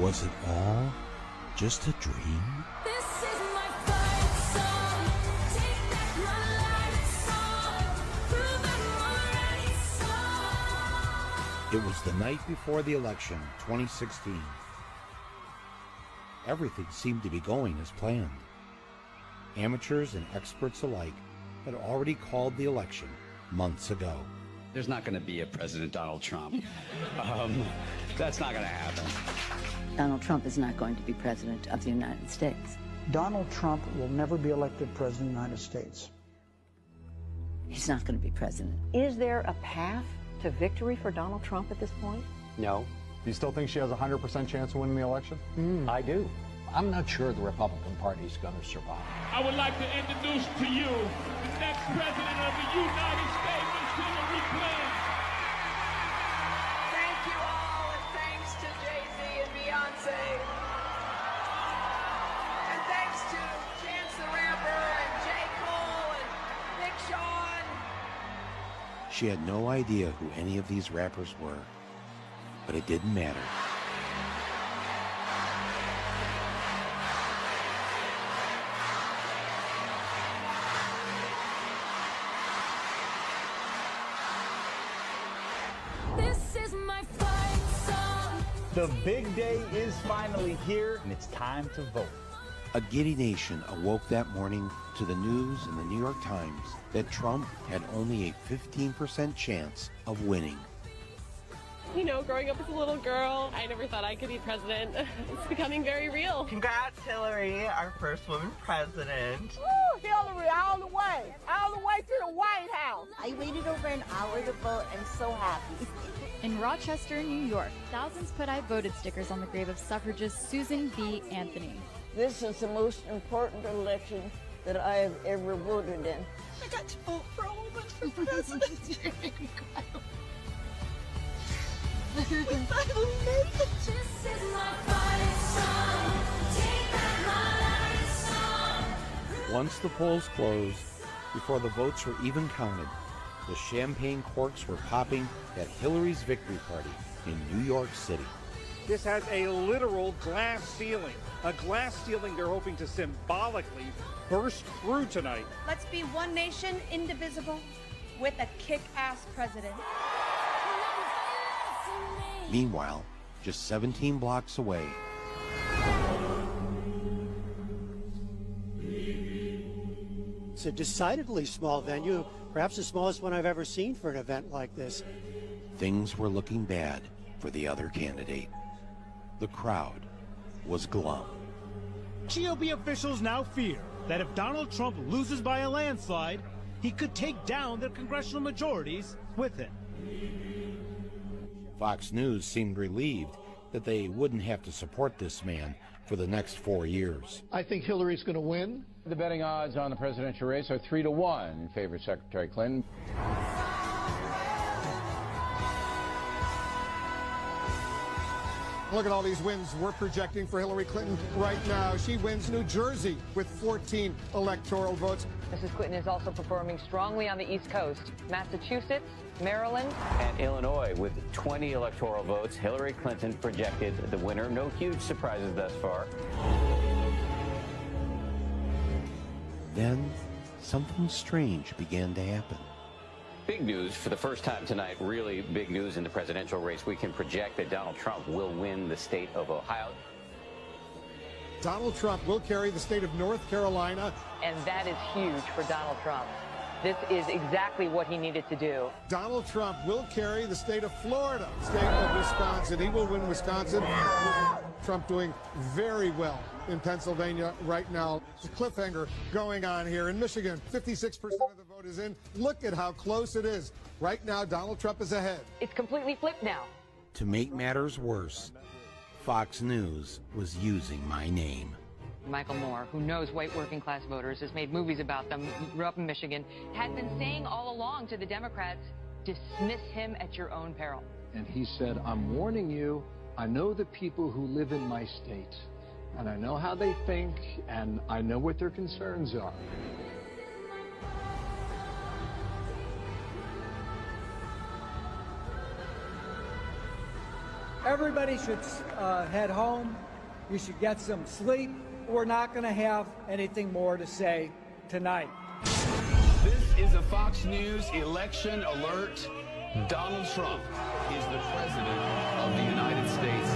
Was it all just a dream? This is my fight song. Take back my life song. Prove I'm already song. It was the night before the election, 2016. Everything seemed to be going as planned. Amateurs and experts alike had already called the election months ago. There's not going to be a President Donald Trump. That's not going to happen. Donald Trump is not going to be president of the United States. Donald Trump will never be elected president of the United States. He's not going to be president. Is there a path to victory for Donald Trump at this point? No. You still think she has a 100% chance of winning the election? I do. I'm not sure the Republican Party is going to survive. I would like to introduce to you the next president of the United States, Ms. Hillary Clinton. Thank you all, and thanks to Jay-Z and Beyonce. And thanks to Chance the Rapper and J. Cole and Big Sean. She had no idea who any of these rappers were, but it didn't matter. This is my fight song. The big day is finally here, and it's time to vote. A giddy nation awoke that morning to the news in the New York Times that Trump had only a 15% chance of winning. You know, growing up as a little girl, I never thought I could be president. It's becoming very real. Congrats, Hillary, our first woman president. Woo, Hillary, all the way to the White House. I waited over an hour to vote. I'm so happy. In Rochester, New York, thousands put I voted stickers on the grave of suffragist Susan B. Anthony. This is the most important election that I have ever voted in. I got to vote for a woman for president. We finally made it. This is my fight song. Take back my life song. Once the polls closed, before the votes were even counted, the champagne corks were popping at Hillary's victory party in New York City. This has a literal glass ceiling. A glass ceiling they're hoping to symbolically burst through tonight. Let's be one nation, indivisible, with a kick-ass president. Meanwhile, just 17 blocks away, It's a decidedly small venue, perhaps the smallest one I've ever seen for an event like this. things were looking bad for the other candidate. The crowd was glum. GOP officials now fear that if Donald Trump loses by a landslide, he could take down the congressional majorities with it. Fox News seemed relieved that they wouldn't have to support this man for the next 4 years. I think Hillary's going to win. The betting odds on the presidential race are 3-1 in favor of Secretary Clinton. Look at all these wins we're projecting for Hillary Clinton right now. She wins New Jersey with 14 electoral votes. Mrs. Clinton is also performing strongly on the East Coast. Massachusetts, Maryland, And Illinois with 20 electoral votes. Hillary Clinton projected the winner. No huge surprises thus far. Then something strange began to happen. Big news for the first time tonight, really big news in the presidential race. We can project that Donald Trump will win the state of Ohio. Donald Trump will carry the state of North Carolina. and that is huge for Donald Trump. This is exactly what he needed to do. Donald Trump will carry the state of Florida, state of Wisconsin. He will win Wisconsin. Trump doing very well in Pennsylvania right now. It's a cliffhanger going on here in Michigan. 56% of the vote is in. Look at how close it is. Right now, Donald Trump is ahead. It's completely flipped now. To make matters worse, Fox News was using my name. Michael Moore, who knows white working class voters, has made movies about them, grew up in Michigan, had been saying all along to the Democrats, dismiss him at your own peril. And he said, I'm warning you, I know the people who live in my state, and I know how they think, and I know what their concerns are. Everybody should head home. You should get some sleep. We're not going to have anything more to say tonight. This is a Fox News election alert. Donald Trump is the president of the United States.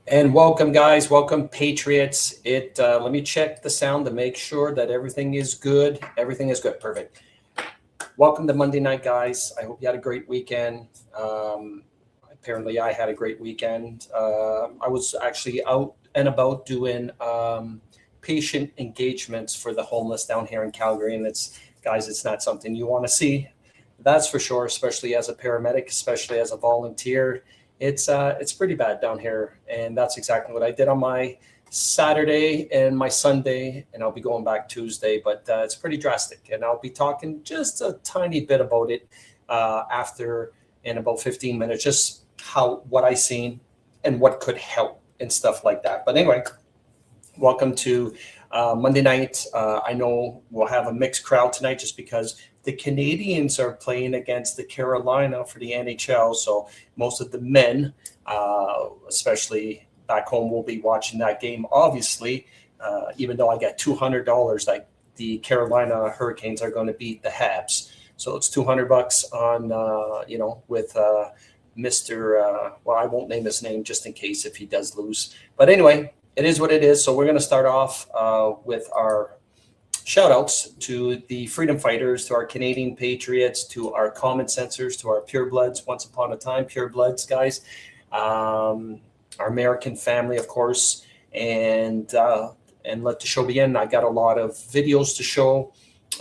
And welcome, guys. Welcome, Patriots. Let me check the sound to make sure that everything is good. Everything is good. Perfect. Welcome to Monday night, guys. I hope you had a great weekend. Apparently, I had a great weekend. I was actually out and about doing patient engagements for the homeless down here in Calgary. And it's not something you want to see. That's for sure, especially as a paramedic, especially as a volunteer. It's pretty bad down here, and that's exactly what I did on my Saturday and my Sunday, and I'll be going back Tuesday, but it's pretty drastic, and I'll be talking just a tiny bit about it after in about 15 minutes, just what I seen and what could help and stuff like that. But anyway, welcome to Monday night. I know we'll have a mixed crowd tonight just because the Canadians are playing against the Carolina for the NHL. So most of the men, especially back home, will be watching that game. Obviously, even though I got $200, like the Carolina Hurricanes are going to beat the Habs. So it's $200 on, with Mr. Well, I won't name his name just in case if he does lose. But anyway, it is what it is. So we're going to start off with our shout outs to the freedom fighters, to our Canadian patriots, to our common sensors, to our purebloods. Once upon a time, purebloods, guys. Our American family, of course. And let the show begin. I got a lot of videos to show.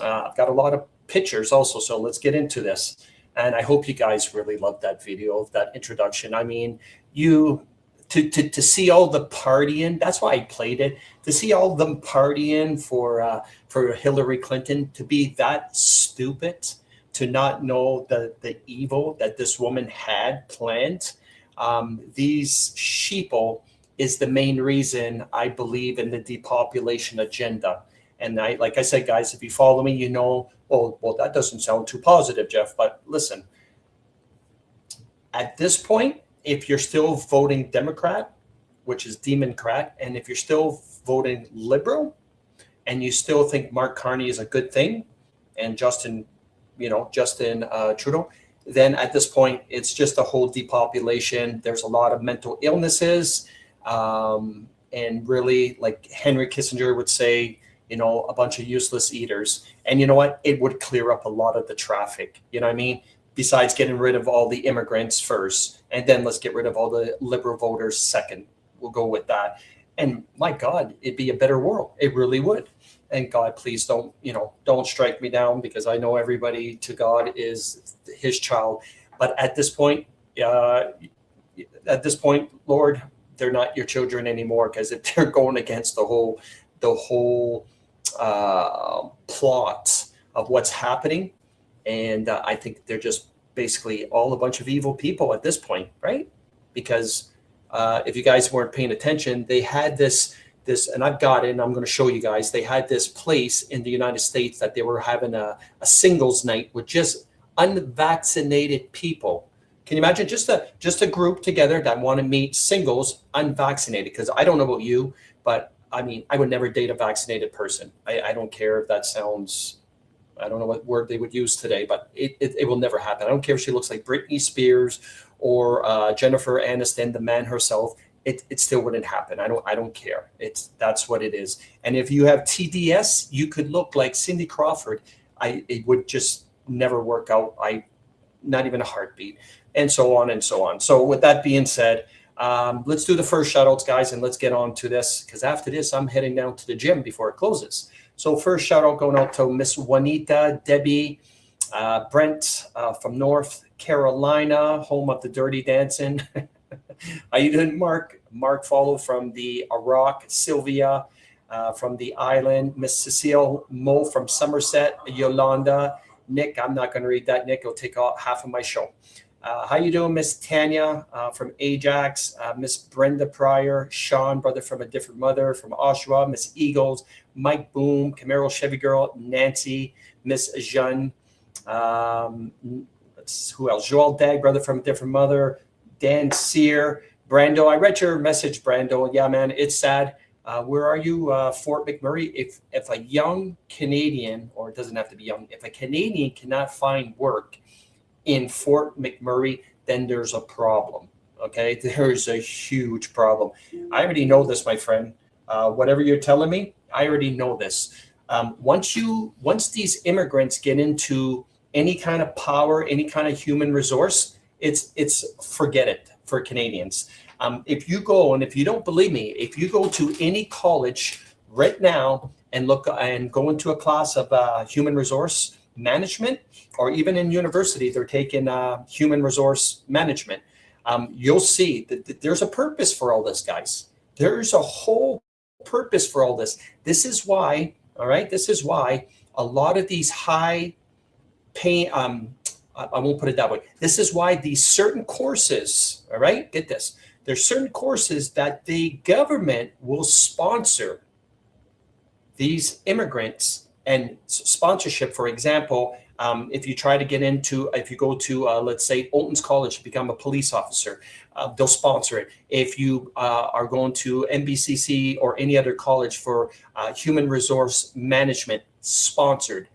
I've got a lot of pictures also. So let's get into this. And I hope you guys really loved that video, that introduction. I mean, to see all the partying, that's why I played it, to see all them partying for Hillary Clinton, to be that stupid, to not know the evil that this woman had planned. These sheeple is the main reason I believe in the depopulation agenda. And like I said, guys, if you follow me, you know, well, that doesn't sound too positive, Jeff, but listen, at this point, if you're still voting Democrat, which is Democrat, and if you're still voting liberal, and you still think Mark Carney is a good thing, and Justin Trudeau, then at this point, it's just a whole depopulation. There's a lot of mental illnesses, and really, like Henry Kissinger would say, a bunch of useless eaters. And you know what? It would clear up a lot of the traffic. You know what I mean? Besides getting rid of all the immigrants first, and then let's get rid of all the liberal voters second. We'll go with that. And my God, it'd be a better world. It really would. And God, please don't strike me down, because I know everybody to God is his child. But at this point, Lord, they're not your children anymore, because if they're going against the whole plot of what's happening. And I think they're just basically all a bunch of evil people at this point, right? Because if you guys weren't paying attention, they had this, and I've got it, and I'm going to show you guys. They had this place in the United States that they were having a singles night with just unvaccinated people. Can you imagine just a group together that want to meet singles, unvaccinated? Because I don't know about you, but I mean, I would never date a vaccinated person. I don't care if that sounds, I don't know what word they would use today, but it will never happen. I don't care if she looks like Britney Spears or Jennifer Aniston, the man herself. it still wouldn't happen. I don't care. That's what it is. And if you have TDS, you could look like Cindy Crawford. It would just never work out. Not even a heartbeat, and so on and so on. So with that being said, let's do the first shout-outs, guys, and let's get on to this, because after this, I'm heading down to the gym before it closes. So first shout-out going out to Miss Juanita, Debbie, Brent from North Carolina, home of the Dirty Dancing. How you doing, Mark? Mark follow from the Iraq, Sylvia from the island, Miss Cecile Mo from Somerset, Yolanda, Nick. I'm not going to read that, Nick. It'll take half of my show. How you doing, Miss Tanya from Ajax, Miss Brenda Pryor, Sean, brother from a different mother from Oshawa, Miss Eagles, Mike Boom, Camaro Chevy Girl, Nancy, Miss Jeanne, who else? Joel Dag, brother from a different mother, Dan Sear, Brando. I read your message, Brando. Yeah, man, it's sad. Where are you, Fort McMurray? If a young Canadian, or it doesn't have to be young, if a Canadian cannot find work in Fort McMurray, then there's a problem. Okay, there's a huge problem. I already know this, my friend. Whatever you're telling me, I already know this. Once these immigrants get into any kind of power, any kind of human resource, it's forget it for Canadians. If you go, and if you don't believe me, if you go to any college right now and look and go into a class of human resource management, or even in university, they're taking human resource management, you'll see that there's a purpose for all this, guys. There's a whole purpose for all this. This is why, all right, this is why a lot of these high pay, I won't put it that way. This is why these certain courses, all right, get this. There's certain courses that the government will sponsor these immigrants, and sponsorship, for example, if you try to get into, if you go to, let's say, Olton's College to become a police officer, they'll sponsor it. If you are going to NBCC or any other college for human resource management, sponsored.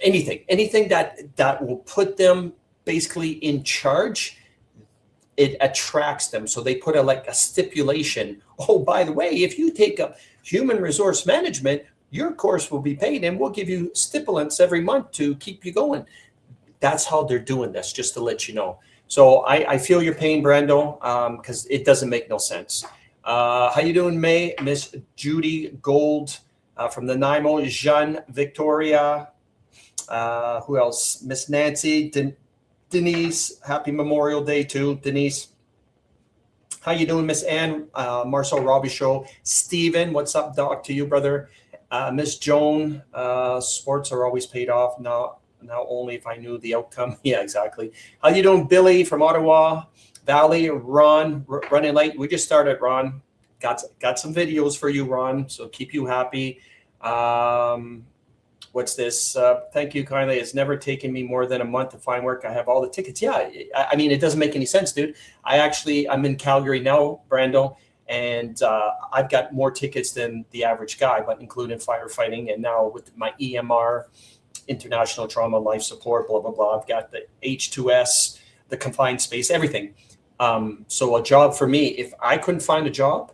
Anything that will put them basically in charge, it attracts them. So they put a stipulation. Oh, by the way, if you take up human resource management, your course will be paid, and we'll give you stipulants every month to keep you going. That's how they're doing this, just to let you know. So I feel your pain, Brando, because it doesn't make no sense. How you doing, May? Miss Judy Gold from the Nanaimo, Jeanne Victoria. Who else? Miss Nancy, Denise. Happy Memorial Day too, Denise. How you doing, Miss Ann? Marcel Robbie Show. Steven, what's up, Doc, to you, brother? Miss Joan, sports are always paid off. Now only if I knew the outcome. Yeah, exactly. How you doing, Billy from Ottawa Valley? Ron, running late. We just started, Ron. Got some videos for you, Ron. So keep you happy. What's this? Thank you kindly. It's never taken me more than a month to find work. I have all the tickets. Yeah, I mean, it doesn't make any sense, dude. I'm in Calgary now, Brando, and I've got more tickets than the average guy, but including firefighting, and now with my EMR, international trauma, life support, blah, blah, blah. I've got the H2S, the confined space, everything. So a job for me, if I couldn't find a job,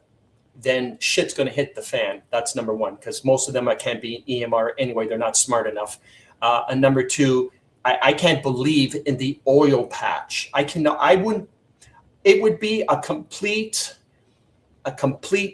then shit's going to hit the fan. That's number one, because most of them I can't be EMR anyway. They're not smart enough. And number two, I can't believe in the oil patch. It would be a complete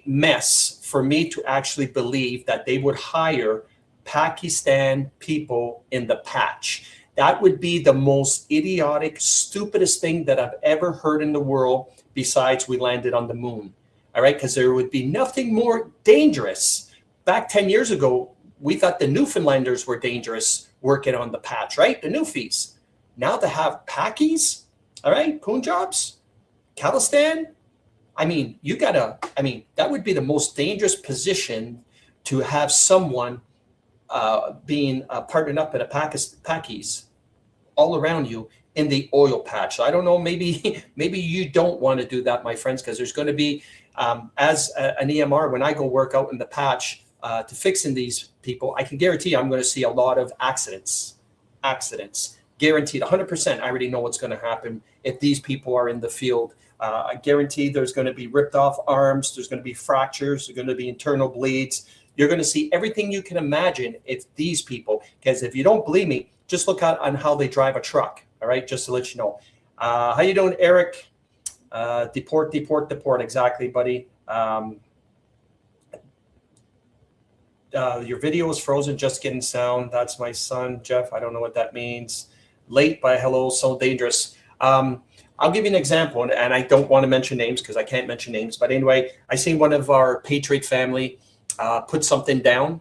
mess for me to actually believe that they would hire Pakistan people in the patch. That would be the most idiotic, stupidest thing that I've ever heard in the world, besides we landed on the moon. All right, because there would be nothing more dangerous. Back 10 years ago, we thought the Newfoundlanders were dangerous working on the patch, right? The Newfies. Now to have Pakis, all right, Punjabs, Khalistan. I mean, that would be the most dangerous position to have someone being partnered up in a Pakis all around you in the oil patch. So I don't know, maybe you don't want to do that, my friends, because there's going to be, as an EMR, when I go work out in the patch to fixing these people, I can guarantee you I'm going to see a lot of accidents. Guaranteed, 100%. I already know what's going to happen if these people are in the field I guarantee there's going to be ripped off arms. There's going to be fractures. There's going to be internal bleeds. You're going to see everything you can imagine if these people, because if you don't believe me, just look out on how they drive a truck. All right, just to let you know. How you doing, Eric? Deport. Exactly, buddy. Your video is frozen, just getting sound. That's my son, Jeff. I don't know what that means. Late by hello, so dangerous. I'll give you an example, and I don't want to mention names because I can't mention names. But anyway, I seen one of our Patriot family put something down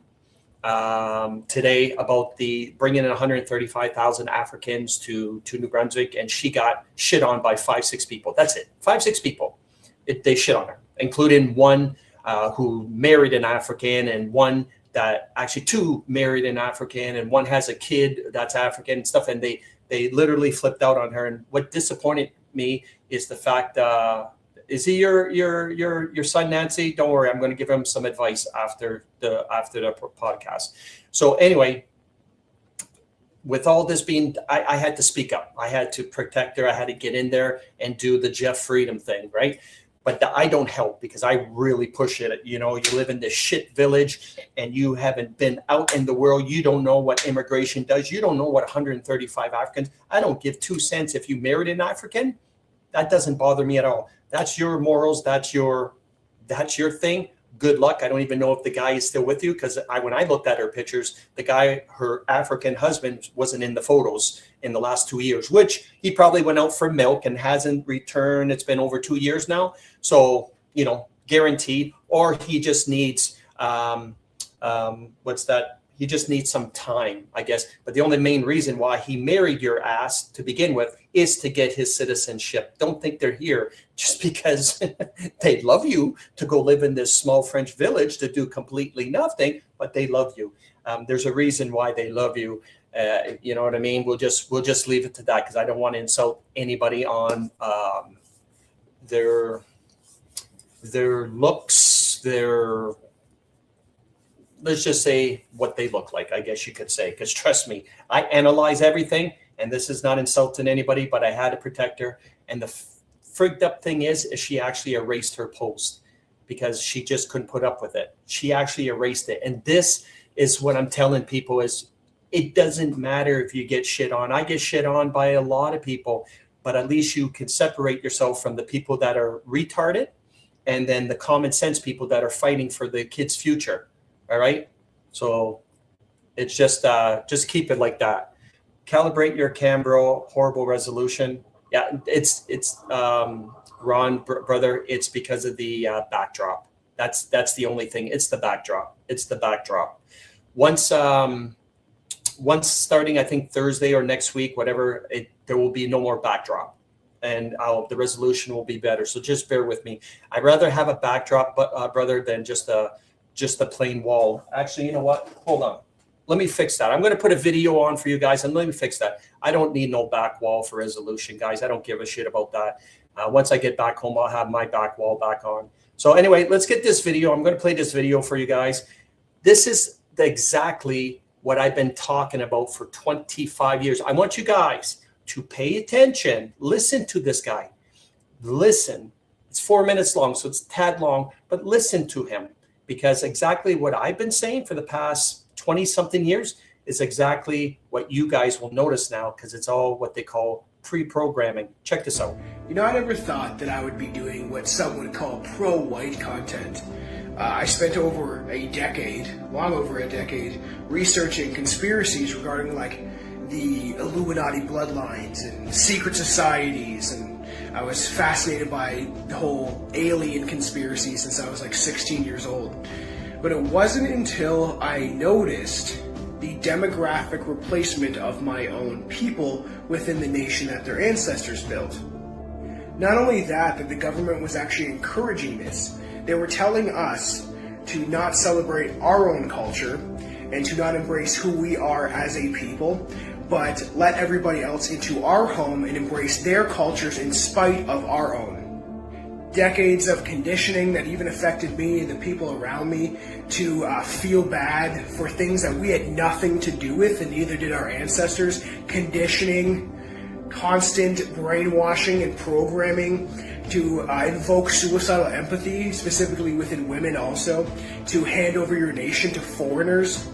today about the bringing in 135,000 Africans to New Brunswick, and she got shit on by 5-6 people. That's it, 5-6 people. They shit on her, including one who married an African, and one that actually two married an African, and one has a kid that's African and stuff. And they literally flipped out on her. And what disappointed me is the fact, is he your son, Nancy? Don't worry, I'm going to give him some advice after the podcast. So anyway, with all this being, I had to speak up. I had to protect her. I had to get in there and do the Jeff Freedom thing, right? But I don't help because I really push it. You know, you live in this shit village and you haven't been out in the world. You don't know what immigration does. You don't know what 135 Africans. I don't give 2 cents if you married an African. That doesn't bother me at all. That's your morals. That's your thing. Good luck. I don't even know if the guy is still with you, because when I looked at her pictures, the guy, her African husband, wasn't in the photos in the last 2 years, which he probably went out for milk and hasn't returned. It's been over 2 years now. So, you know, guaranteed, or he just needs, he just needs some time, I guess. But the only main reason why he married your ass to begin with is to get his citizenship. Don't think they're here just because they love you to go live in this small French village to do completely nothing, but they love you. There's a reason why they love you. You know what I mean? We'll just leave it to that, because I don't want to insult anybody on their looks, let's just say what they look like, I guess you could say, because trust me, I analyze everything, and this is not insulting anybody, but I had to protect her. And the freaked up thing is she actually erased her post because she just couldn't put up with it. She actually erased it. And this is what I'm telling people is, it doesn't matter if you get shit on. I get shit on by a lot of people, but at least you can separate yourself from the people that are retarded and then the common sense people that are fighting for the kids' future. All right. So it's just keep it like that. Calibrate your camera. Horrible resolution. Yeah, it's Ron, brother. It's because of the backdrop. That's the only thing. It's the backdrop. Once starting, I think Thursday or next week, whatever, there will be no more backdrop, and the resolution will be better. So just bear with me. I'd rather have a backdrop, brother, than just a plain wall. Actually, you know what? Hold on. Let me fix that. I'm going to put a video on for you guys, and let me fix that. I don't need no back wall for resolution, guys. I don't give a shit about that. Once I get back home, I'll have my back wall back on. So anyway, let's get this video. I'm going to play this video for you guys. This is exactly what I've been talking about for 25 years. I want you guys to pay attention. Listen to this guy. Listen. It's 4 minutes long, so it's a tad long, but listen to him, because exactly what I've been saying for the past 20-something years is exactly what you guys will notice now, because it's all what they call pre-programming. Check this out. You know, I never thought that I would be doing what some would call pro-white content. I spent long over a decade, researching conspiracies regarding like the Illuminati bloodlines and secret societies, and I was fascinated by the whole alien conspiracy since I was like 16 years old. But it wasn't until I noticed the demographic replacement of my own people within the nation that their ancestors built. Not only that, but the government was actually encouraging this. They were telling us to not celebrate our own culture and to not embrace who we are as a people, but let everybody else into our home and embrace their cultures in spite of our own. Decades of conditioning that even affected me and the people around me to feel bad for things that we had nothing to do with, and neither did our ancestors. Conditioning, constant brainwashing and programming to invoke suicidal empathy, specifically within women also, to hand over your nation to foreigners.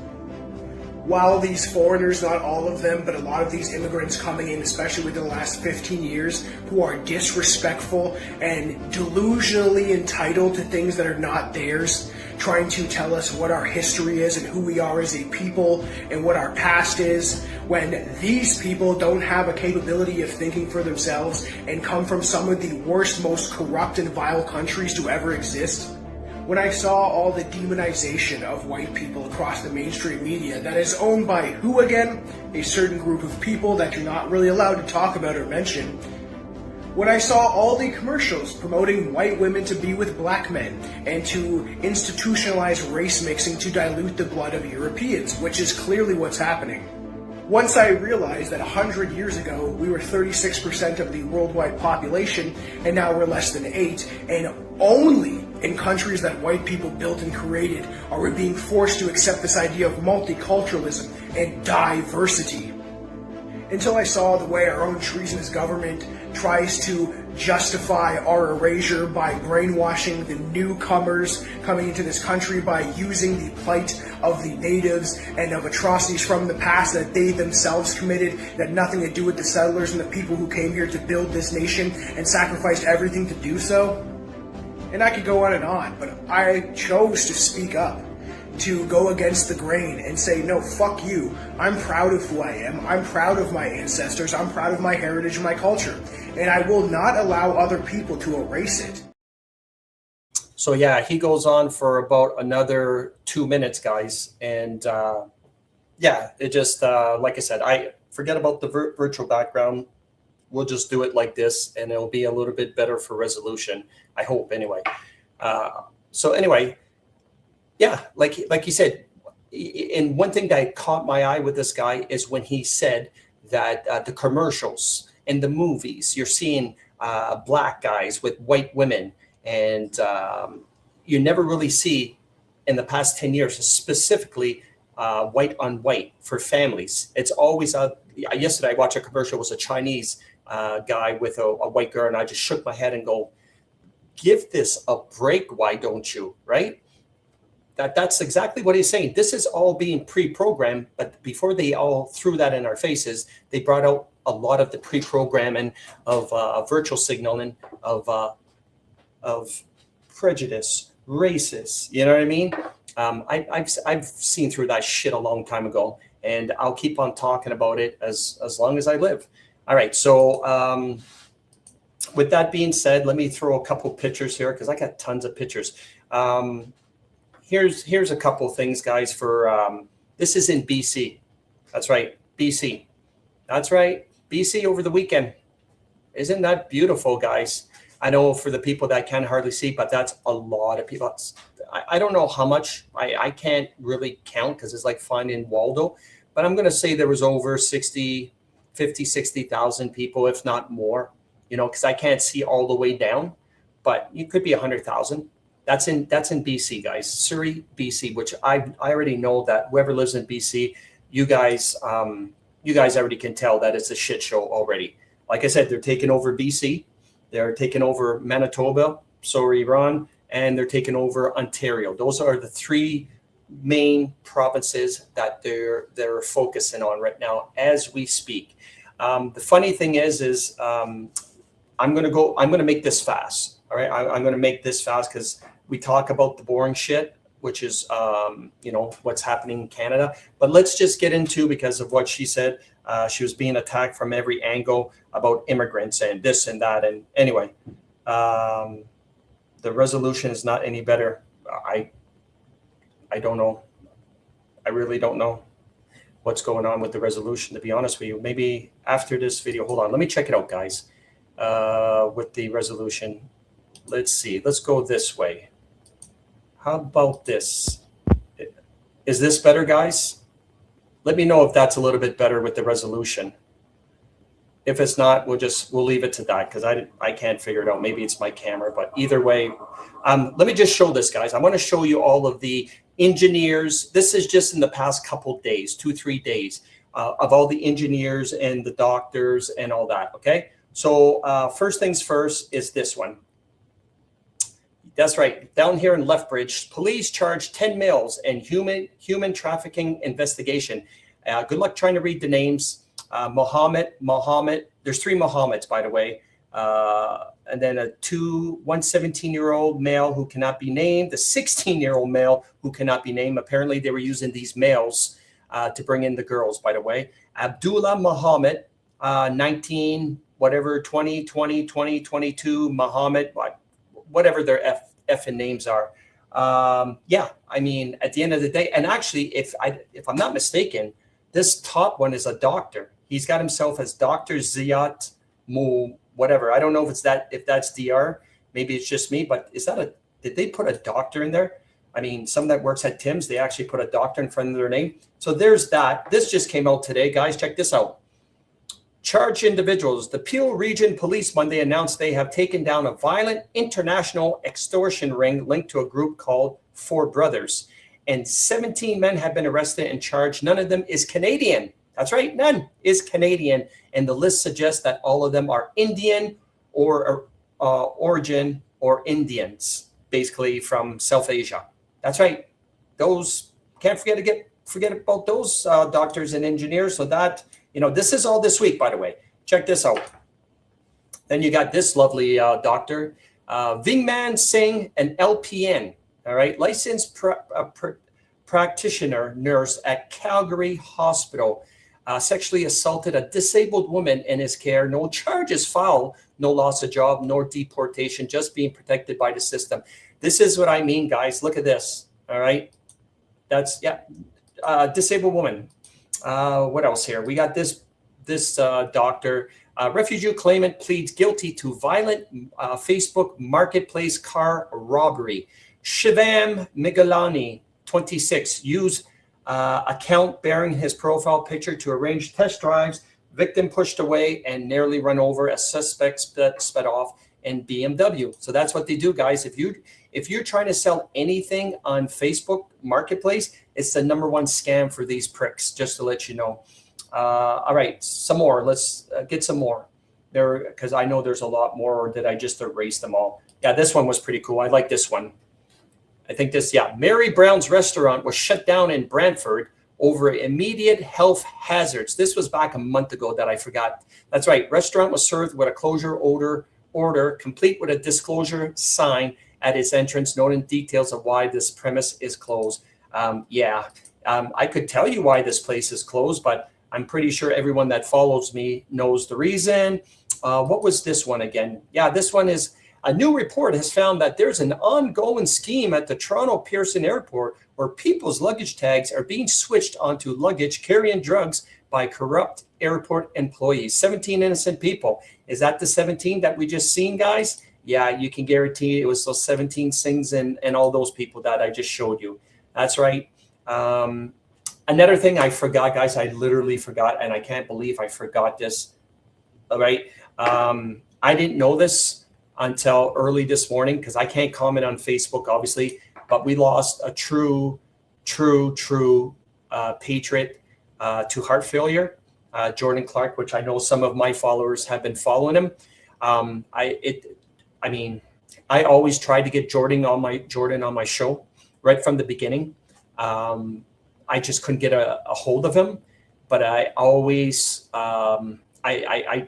While these foreigners, not all of them, but a lot of these immigrants coming in, especially within the last 15 years, who are disrespectful and delusionally entitled to things that are not theirs, trying to tell us what our history is and who we are as a people and what our past is, when these people don't have a capability of thinking for themselves and come from some of the worst, most corrupt and vile countries to ever exist. When I saw all the demonization of white people across the mainstream media that is owned by who again? A certain group of people that you're not really allowed to talk about or mention. When I saw all the commercials promoting white women to be with black men and to institutionalize race mixing to dilute the blood of Europeans, which is clearly what's happening. Once I realized that 100 years ago we were 36% of the worldwide population and now we're less than 8, and only in countries that white people built and created are we being forced to accept this idea of multiculturalism and diversity. Until I saw the way our own treasonous government tries to justify our erasure by brainwashing the newcomers coming into this country by using the plight of the natives and of atrocities from the past that they themselves committed that had nothing to do with the settlers and the people who came here to build this nation and sacrificed everything to do so. And I could go on, but I chose to speak up, to go against the grain and say, no, fuck you. I'm proud of who I am. I'm proud of my ancestors. I'm proud of my heritage and my culture. And I will not allow other people to erase it. So yeah, he goes on for about another 2 minutes, guys. And yeah, it just, like I said, I forget about the virtual background. We'll just do it like this and it'll be a little bit better for resolution. I hope anyway. So anyway, yeah, like he said, and one thing that caught my eye with this guy is when he said that the commercials and the movies, you're seeing black guys with white women, and you never really see in the past 10 years, specifically white on white for families. It's always, yesterday I watched a commercial, it was a Chinese guy with a white girl, and I just shook my head and go, give this a break, why don't you, right? That's exactly what he's saying. This is all being pre-programmed, but before they all threw that in our faces, they brought out a lot of the pre-programming of virtual signaling, of prejudice, racist. You know what I mean? I've seen through that shit a long time ago, and I'll keep on talking about it as long as I live. All right, so with that being said, let me throw a couple pictures here because I got tons of pictures. Here's a couple things, guys, for this is in BC. That's right, BC. That's right, BC over the weekend. Isn't that beautiful, guys? I know for the people that can hardly see, but that's a lot of people. I don't know how much. I can't really count because it's like finding Waldo, but I'm going to say there was over 50, 60,000 people, if not more, you know, because I can't see all the way down, but it could be 100,000. That's in BC, guys. Surrey, BC, which I already know that whoever lives in BC, you guys already can tell that it's a shit show already. Like I said, they're taking over BC, they're taking over Manitoba, sorry, Ron, and they're taking over Ontario. Those are the three main provinces that they're focusing on right now as we speak. The funny thing is I'm gonna make this fast. All right, I'm gonna make this fast because we talk about the boring shit, which is, you know, what's happening in Canada. But let's just get into, because of what she said, she was being attacked from every angle about immigrants and this and that. And anyway, the resolution is not any better. I don't know. I really don't know what's going on with the resolution, to be honest with you. Maybe after this video, hold on, let me check it out, guys, with the resolution. Let's see, let's go this way. How about this? Is this better, guys? Let me know if that's a little bit better with the resolution. If it's not, we'll leave it to that because I can't figure it out. Maybe it's my camera, but either way, let me just show this, guys. I want to show you all of the engineers. This is just in the past couple days, 2-3 days, of all the engineers and the doctors and all that. Okay. So first things first is this one. That's right. Down here in Lethbridge, police charge 10 males in human trafficking investigation. Good luck trying to read the names. Mohammed. There's 3 Mohammeds, by the way. And then one 17-year-old male who cannot be named, the 16-year-old male who cannot be named. Apparently, they were using these males to bring in the girls, by the way. Abdullah Muhammad, 19, whatever, 20, 22, Muhammad, whatever their effing names are. Yeah, I mean, at the end of the day, and actually, if I'm not mistaken, this top one is a doctor. He's got himself as Dr. Ziat Mu, whatever. I don't know if that's DR. Maybe it's just me, but did they put a doctor in there? I mean, someone that works at Tim's, they actually put a doctor in front of their name. So there's that. This just came out today, guys. Check this out. Charged individuals. The Peel Region Police Monday announced they have taken down a violent international extortion ring linked to a group called Four Brothers. And 17 men have been arrested and charged. None of them is Canadian. That's right, none is Canadian. And the list suggests that all of them are Indian or origin or Indians, basically from South Asia. That's right. Those, can't forget about those doctors and engineers. So that, this is all this week, by the way. Check this out. Then you got this lovely doctor, Vingman Singh, an LPN, all right, licensed practitioner nurse at Calgary Hospital, sexually assaulted a disabled woman in his care. No charges filed, no loss of job, nor deportation, just being protected by the system. This is what I mean, guys. Look at this, all right? That's, yeah, disabled woman. What else here? We got this doctor. Refugee claimant pleads guilty to violent Facebook marketplace car robbery. Shivam Migalani, 26, used account bearing his profile picture to arrange test drives. Victim pushed away and nearly run over as suspect sped off in BMW. So that's what they do, guys. If you're trying to sell anything on Facebook Marketplace, it's the #1 scam for these pricks, just to let you know. All right, some more. Let's get some more there, because I know there's a lot more, or did I just erase them all? Yeah, this one was pretty cool. I like this one. I think this, yeah. Mary Brown's restaurant was shut down in Brantford over immediate health hazards. This was back a month ago that I forgot. That's right. Restaurant was served with a closure order, complete with a disclosure sign at its entrance, noting details of why this premise is closed. I could tell you why this place is closed, but I'm pretty sure everyone that follows me knows the reason. What was this one again? Yeah, this one is a new report has found that there's an ongoing scheme at the Toronto Pearson Airport where people's luggage tags are being switched onto luggage carrying drugs by corrupt airport employees. 17 innocent people. Is that the 17 that we just seen, guys? Yeah, you can guarantee it was those 17 things and all those people that I just showed you. That's right. Another thing I forgot, guys, I literally forgot, and I can't believe I forgot this. All right. I didn't know this until early this morning because I can't comment on Facebook, obviously, but we lost a true patriot to heart failure, Jordan Clark, which I know some of my followers have been following him. I always tried to get Jordan on my show right from the beginning. I just couldn't get a hold of him, but I always I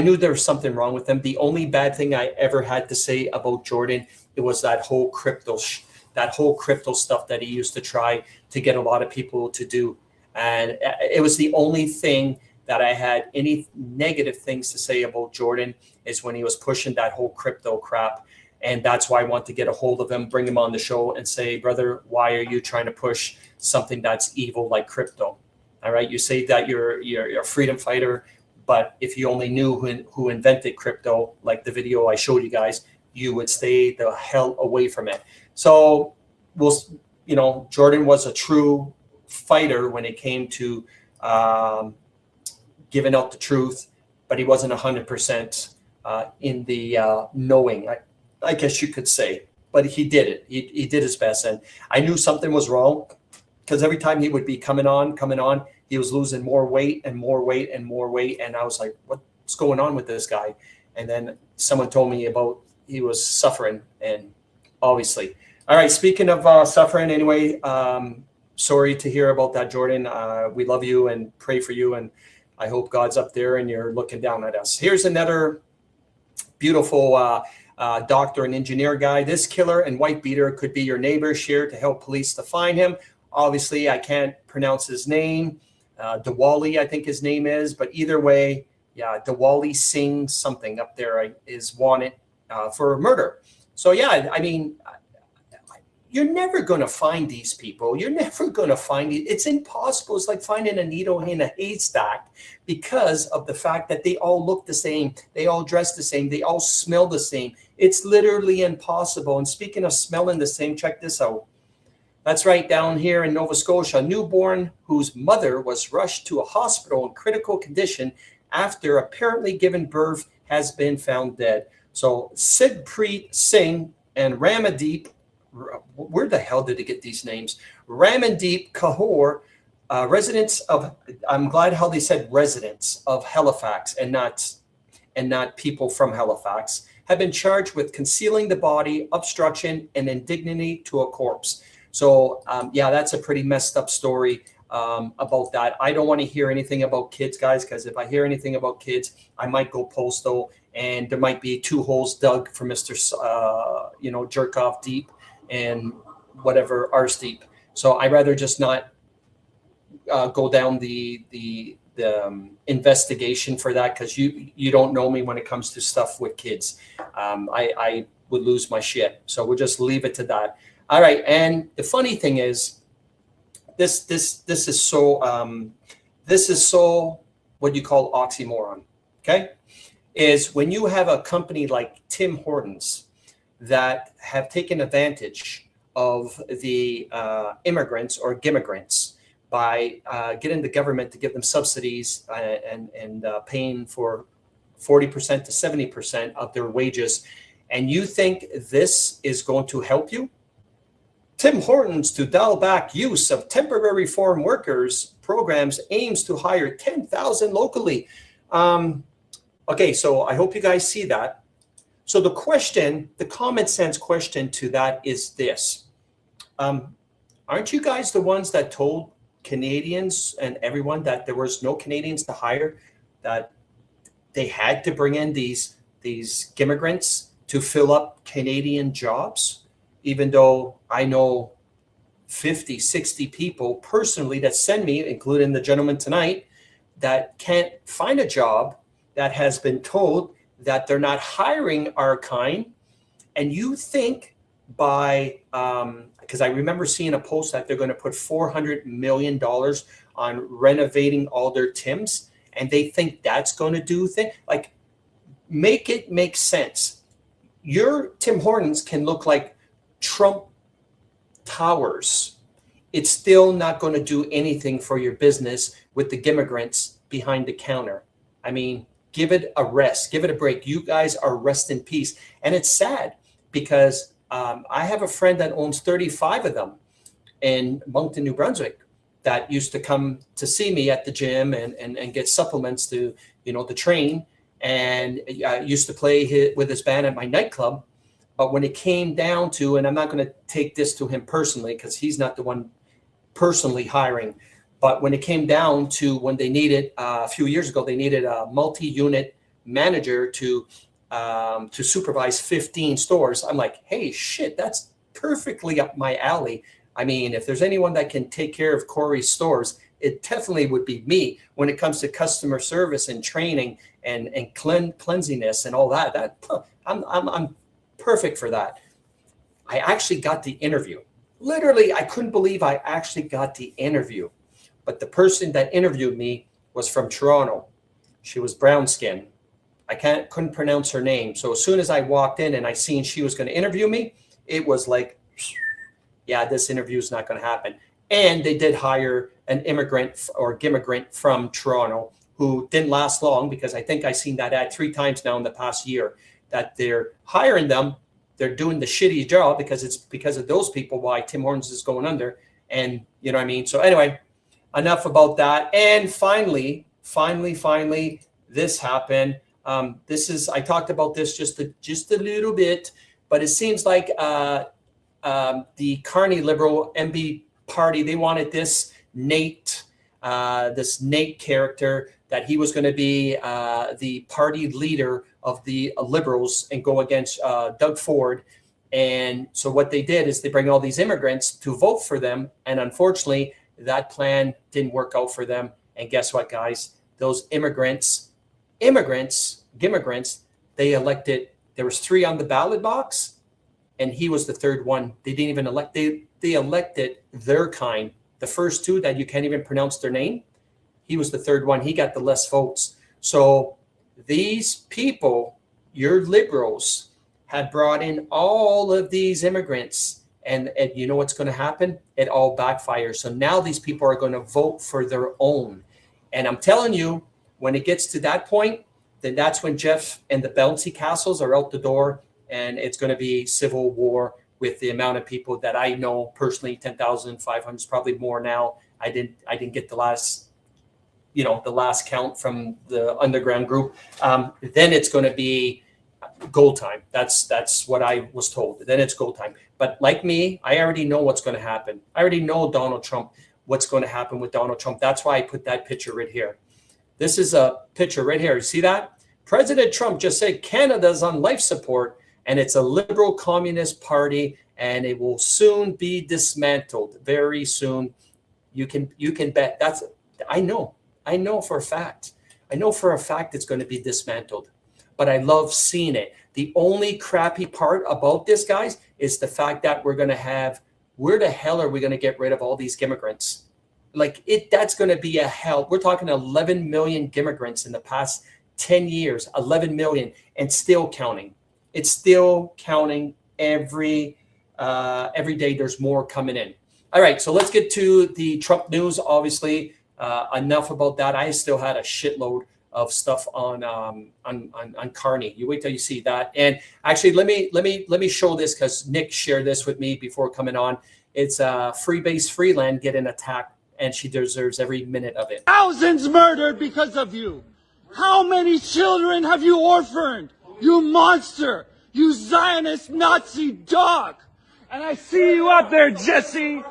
knew there was something wrong with him. The only bad thing I ever had to say about Jordan, it was that whole crypto stuff that he used to try to get a lot of people to do. And it was the only thing that I had any negative things to say about Jordan is when he was pushing that whole crypto crap. And that's why I want to get a hold of him, bring him on the show and say, brother, why are you trying to push something that's evil like crypto? All right. You say that you're a freedom fighter, but if you only knew who invented crypto, like the video I showed you guys, you would stay the hell away from it. So Jordan was a true fighter when it came to giving out the truth, but he wasn't 100% in the knowing, I guess you could say. But he did it. He did his best. And I knew something was wrong because every time he would be coming on, he was losing more weight and more weight and more weight. And I was like, what's going on with this guy? And then someone told me about he was suffering. And obviously. All right, speaking of suffering anyway, sorry to hear about that, Jordan. We love you and pray for you, and I hope God's up there and you're looking down at us. Here's another beautiful doctor and engineer guy. This killer and white beater could be your neighbor, shared to help police to find him. Obviously, I can't pronounce his name. Diwali, I think his name is, but either way, yeah, Diwali Singh something up there is wanted for murder. So yeah, I mean, you're never going to find these people. You're never going to find it. It's impossible. It's like finding a needle in a haystack because of the fact that they all look the same. They all dress the same. They all smell the same. It's literally impossible. And speaking of smelling the same, check this out. That's right, down here in Nova Scotia, a newborn whose mother was rushed to a hospital in critical condition after apparently giving birth has been found dead. So Sidpreet Singh and Ramandeep, where the hell did they get these names? Ramandeep Kaur, residents of, I'm glad how they said residents of Halifax and not people from Halifax, have been charged with concealing the body, obstruction, and indignity to a corpse. So yeah, that's a pretty messed up story about that. I don't want to hear anything about kids, guys, because if I hear anything about kids, I might go postal and there might be 2 holes dug for Mr. Jerk Off Deep and whatever arse deep. So I'd rather just not go down the investigation for that, because you don't know me when it comes to stuff with kids. I would lose my shit. So we'll just leave it to that. All right, and the funny thing is, this is so what you call oxymoron. Okay, is when you have a company like Tim Hortons that have taken advantage of the immigrants or gimmigrants by getting the government to give them subsidies and paying for 40% to 70% of their wages, and you think this is going to help you? Tim Hortons to dial back use of temporary foreign workers programs aims to hire 10,000 locally. Okay, so I hope you guys see that. So the question, the common sense question to that is this. Aren't you guys the ones that told Canadians and everyone that there was no Canadians to hire, that they had to bring in these immigrants to fill up Canadian jobs? Even though I know 50, 60 people personally that send me, including the gentleman tonight, that can't find a job, that has been told that they're not hiring our kind. And you think by, because I remember seeing a post that they're going to put $400 million on renovating all their Tims, and they think that's going to do things. Like, make it make sense. Your Tim Hortons can look like Trump Towers. It's still not going to do anything for your business with the immigrants behind the counter. I mean, give it a rest, give it a break. You guys are rest in peace. And it's sad because I have a friend that owns 35 of them in Moncton, New Brunswick, that used to come to see me at the gym and get supplements to, the train, and used to play with his band at my nightclub. But when it came down to, and I'm not going to take this to him personally because he's not the one personally hiring, but when it came down to when they needed, a few years ago, they needed a multi-unit manager to supervise 15 stores. I'm like, hey, shit, that's perfectly up my alley. I mean, if there's anyone that can take care of Corey's stores, it definitely would be me when it comes to customer service and training and cleanliness and all that. I'm perfect for that. I actually got the interview. Literally, I couldn't believe I actually got the interview. But the person that interviewed me was from Toronto. She was brown skin. I couldn't pronounce her name. So as soon as I walked in and I seen she was going to interview me, it was like, yeah, this interview is not going to happen. And they did hire an immigrant or gimmigrant from Toronto who didn't last long, because I think I've seen that ad 3 times now in the past year, that they're hiring them. They're doing the shitty job because it's because of those people why Tim Hortons is going under. And you know what I mean? So anyway, enough about that. And finally, this happened. I talked about this just a little bit. But it seems like the Carney Liberal MB party, they wanted this Nate character, that he was going to be the party leader of the Liberals and go against Doug Ford. And so what they did is they bring all these immigrants to vote for them. And unfortunately, that plan didn't work out for them. And guess what, guys? Those immigrants, they elected, there was 3 on the ballot box, and he was the 3rd one. They didn't even elect, they elected their kind. The first 2 that you can't even pronounce their name, he was the 3rd one. He got the less votes. So these people, your liberals, had brought in all of these immigrants, and you know what's going to happen? It all backfires. So now these people are going to vote for their own. And I'm telling you, when it gets to that point, then that's when Jeff and the bouncy castles are out the door, and it's going to be civil war with the amount of people that I know personally. 10,500 is probably more now. I didn't get the last count from the underground group. Then it's going to be gold time. That's what I was told. Then it's gold time. But like me, I already know what's going to happen. I already know Donald Trump, what's going to happen with Donald Trump. That's why I put that picture right here. This is a picture right here. You see that? President Trump just said Canada's on life support, and it's a liberal communist party, and it will soon be dismantled very soon. You can bet. I know for a fact. I know for a fact it's going to be dismantled. But I love seeing it. The only crappy part about this, guys, is the fact that we're going to have, where the hell are we going to get rid of all these immigrants? That's going to be a hell. We're talking 11 million immigrants in the past 10 years, 11 million, and still counting. It's still counting every day. There's more coming in. All right, so let's get to the Trump news. Obviously, enough about that. I still had a shitload of stuff on Carney. You wait till you see that. And actually, let me show this, because Nick shared this with me before coming on. It's Freebase Freeland getting attacked, and she deserves every minute of it. Thousands murdered because of you. How many children have you orphaned? You monster! You Zionist Nazi dog! And I see you up there, Jesse.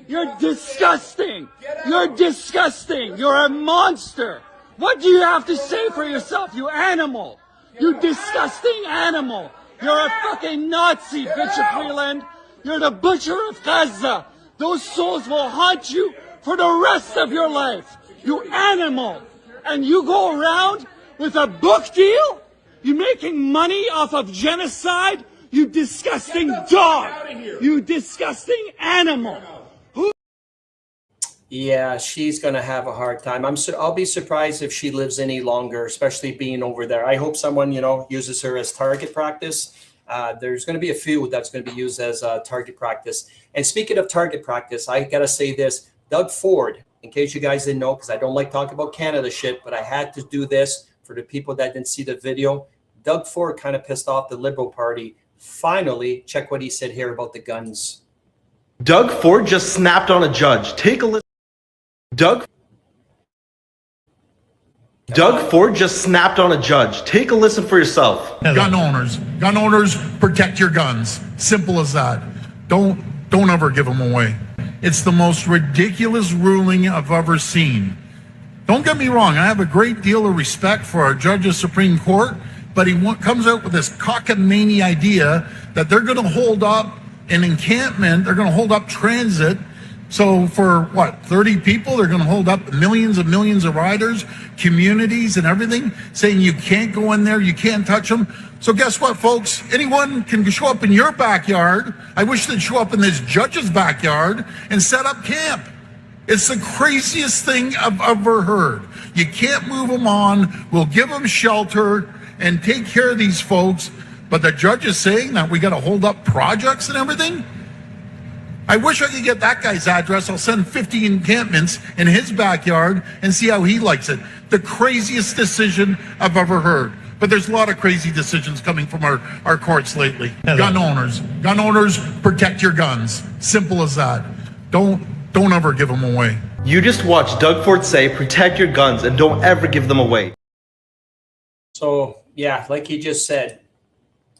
You're disgusting. You're disgusting. You're a monster. What do you have to say for yourself, you animal? You disgusting animal. You're a fucking Nazi, Bishop Freeland. You're the butcher of Gaza. Those souls will haunt you for the rest of your life. You animal. And you go around with a book deal? You making money off of genocide? You disgusting dog. You disgusting animal. Yeah, she's going to have a hard time. I'll be surprised if she lives any longer, especially being over there. I hope someone, uses her as target practice. There's going to be a few that's going to be used as target practice. And speaking of target practice, I got to say this. Doug Ford, in case you guys didn't know, because I don't like talking about Canada shit, but I had to do this for the people that didn't see the video. Doug Ford kind of pissed off the Liberal Party. Finally, check what he said here about the guns. Doug Ford just snapped on a judge. Take a listen. Doug Ford just snapped on a judge. Take a listen for yourself. Gun owners, protect your guns. Simple as that. Don't ever give them away. It's the most ridiculous ruling I've ever seen. Don't get me wrong, I have a great deal of respect for our judge of Supreme Court, but he comes out with this cockamamie idea that they're going to hold up an encampment, they're going to hold up transit. So for 30 people, they're going to hold up millions and millions of riders, communities and everything, saying you can't go in there, you can't touch them. So guess what, folks? Anyone can show up in your backyard. I wish they'd show up in this judge's backyard and set up camp. It's the craziest thing I've ever heard. You can't move them on. We'll give them shelter and take care of these folks. But the judge is saying that we got to hold up projects and everything. I wish I could get that guy's address. I'll send 50 encampments in his backyard and see how he likes it. The craziest decision I've ever heard. But there's a lot of crazy decisions coming from our courts lately. Gun owners, protect your guns. Simple as that. Don't ever give them away. You just watched Doug Ford say, protect your guns and don't ever give them away. So, yeah, like he just said,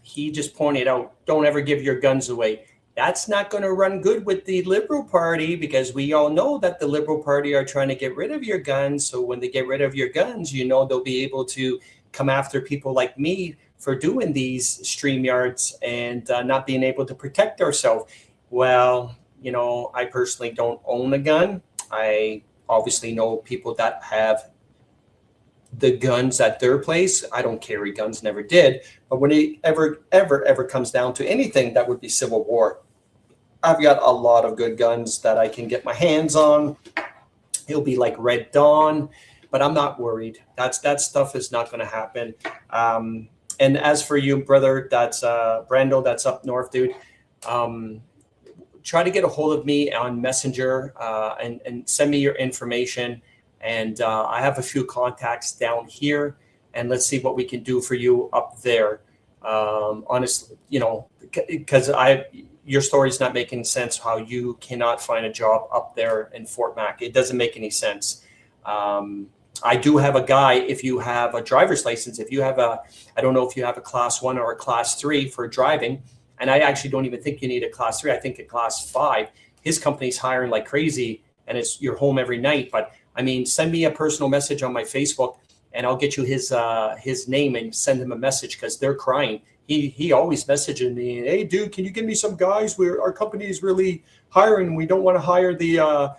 he just pointed out, don't ever give your guns away. That's not going to run good with the Liberal Party, because we all know that the Liberal Party are trying to get rid of your guns. So when they get rid of your guns, they'll be able to come after people like me for doing these StreamYards and not being able to protect ourselves. Well, I personally don't own a gun. I obviously know people that have the guns at their place. I don't carry guns, never did. But when it ever comes down to anything, that would be civil war. I've got a lot of good guns that I can get my hands on. It'll be like Red Dawn, but I'm not worried. That stuff is not going to happen. And as for you, brother, that's Brando, that's up north, dude. Try to get a hold of me on Messenger and send me your information. And I have a few contacts down here, and let's see what we can do for you up there. Honestly, because your story's not making sense how you cannot find a job up there in Fort Mac. It doesn't make any sense. I do have a guy, if you have a driver's license, if you have I don't know if you have a class 1 or a class 3 for driving, and I actually don't even think you need a class 3. I think a class 5. His company's hiring like crazy, and you're home every night. But I mean, send me a personal message on my Facebook, and I'll get you his name and send him a message, because they're crying. He always messaging me, hey dude, can you give me some guys? Our company is really hiring. We don't want to hire the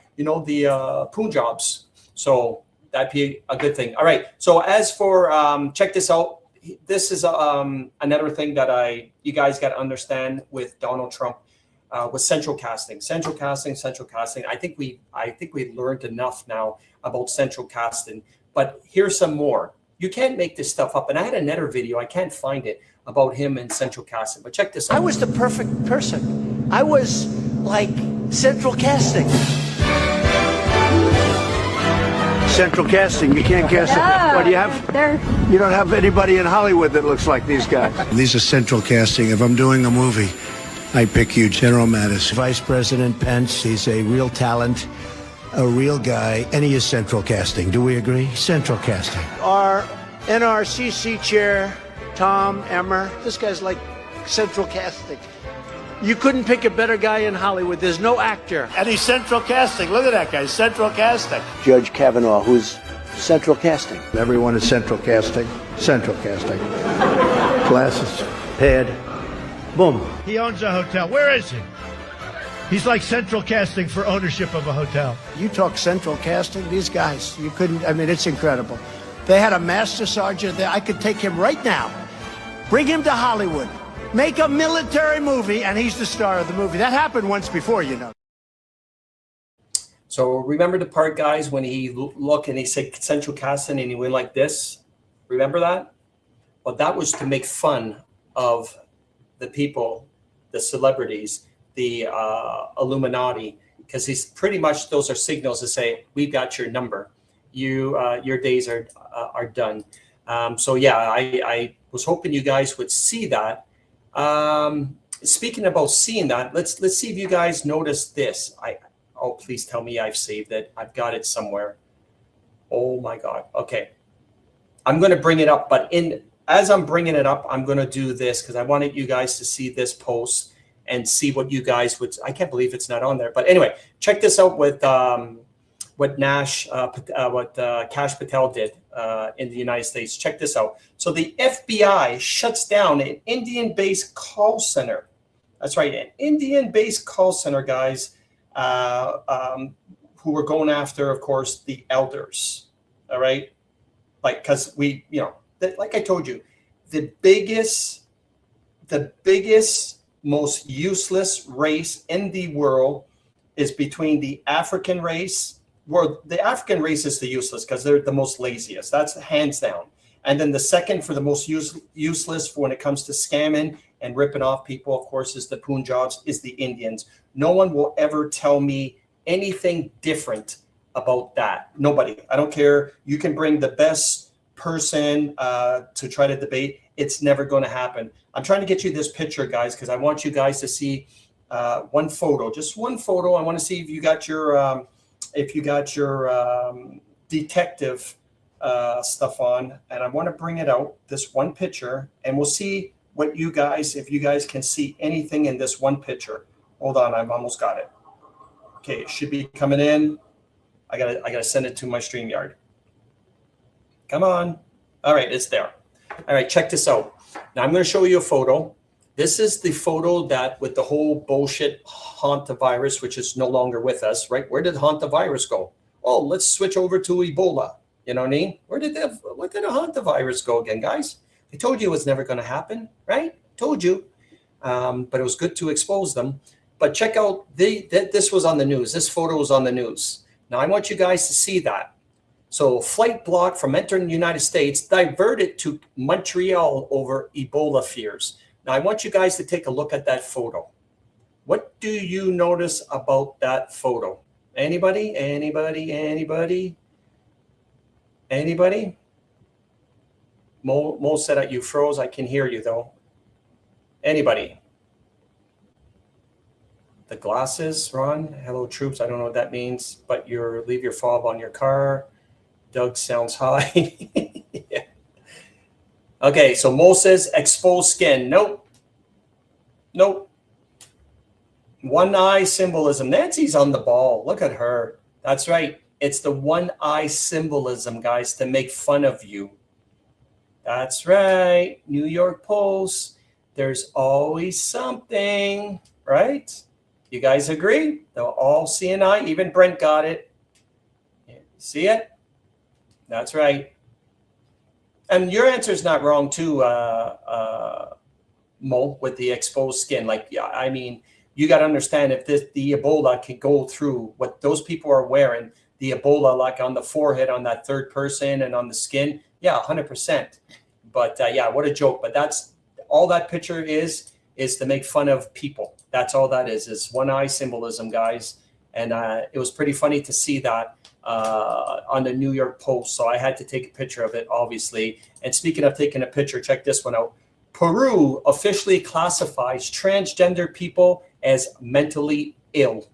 poon jobs. So that'd be a good thing. All right. So as for check this out. This is another thing that you guys got to understand with Donald Trump, with central casting. I think we learned enough now about central casting. But here's some more. You can't make this stuff up. And I had another video, I can't find it, about him and central casting. But check this out. I was the perfect person. I was like central casting. Central casting. You can't cast it. What do you have? You don't have anybody in Hollywood that looks like these guys. These are central casting. If I'm doing a movie, I pick you, General Mattis. Vice President Pence, he's a real talent, a real guy, and he is central casting. Do we agree? Central casting. Our NRCC chair, Tom Emmer, this guy's like central casting. You couldn't pick a better guy in Hollywood. There's no actor. And he's central casting. Look at that guy, central casting. Judge Kavanaugh, who's central casting. Everyone is central casting. Central casting. Glasses, pad, boom. He owns a hotel. Where is he? He's like central casting for ownership of a hotel. You talk central casting, these guys, you couldn't, I mean, it's incredible. They had a master sergeant there. I could take him right now, bring him to Hollywood, make a military movie, and he's the star of the movie. That happened once before, So remember the part, guys, when he looked and he said central casting and he went like this? Remember that? Well, that was to make fun of the people, the celebrities, the Illuminati, because he's pretty much, those are signals to say, we've got your number. Your days are done. So yeah, I was hoping you guys would see that. Speaking about seeing that, let's see if you guys noticed this. Oh, please tell me I've saved it. I've got it somewhere. Oh my God. Okay. I'm going to bring it up, but as I'm bringing it up, I'm going to do this because I wanted you guys to see this post and see what you guys would. I can't believe it's not on there. But anyway, check this out with what Kash Patel did in the United States. Check this out. So the FBI shuts down an Indian-based call center. That's right, an Indian-based call center, guys, who were going after, of course, the elders. All right, like because like I told you, the biggest, most useless race in the world is between the African race. Well, the African race is the useless because they're the most laziest. That's hands down. And then the second for the most useless for when it comes to scamming and ripping off people, of course, is the Punjabs, is the Indians. No one will ever tell me anything different about that. Nobody. I don't care. You can bring the best person to try to debate. It's never going to happen. I'm trying to get you this picture, guys, because I want you guys to see one photo, just one photo. I want to see if you got your detective stuff on, and I want to bring it out, this one picture, and we'll see what you guys, if you guys can see anything in this one picture. Hold on, I've almost got it. Okay, it should be coming in. I gotta send it to my StreamYard. Come on. All right, it's there. All right, check this out. Now I'm going to show you a photo. This is the photo that with the whole bullshit hantavirus, which is no longer with us, right? Where did hantavirus go? Oh, let's switch over to Ebola. You know what I mean? Where did the hantavirus go again, guys? I told you it was never going to happen, right? Told you. But it was good to expose them. But check out, this was on the news. This photo was on the news. Now, I want you guys to see that. So flight blocked from entering the United States, diverted to Montreal over Ebola fears. Now, I want you guys to take a look at that photo. What do you notice about that photo? Anybody? Anybody? Anybody? Anybody? Mo said that you froze. I can hear you, though. Anybody? The glasses, Ron. Hello, troops. I don't know what that means, but leave your fob on your car. Doug sounds high. Yeah. Okay, so Mo says exposed skin. Nope. Nope. One eye symbolism. Nancy's on the ball. Look at her. That's right. It's the one eye symbolism, guys, to make fun of you. That's right. New York Post. There's always something, right? You guys agree? They'll all see an eye. Even Brent got it. See it? That's right. And your answer is not wrong too, Mo, with the exposed skin. Like, yeah, I mean, you got to understand if the Ebola can go through what those people are wearing, the Ebola, like on the forehead, on that third person and on the skin. Yeah, 100%. But yeah, what a joke. But that's all that picture is to make fun of people. That's all that is one eye symbolism, guys. And it was pretty funny to see that on the New York Post. So I had to take a picture of it, obviously. And speaking of taking a picture, check this one out. Peru officially classifies transgender people as mentally ill.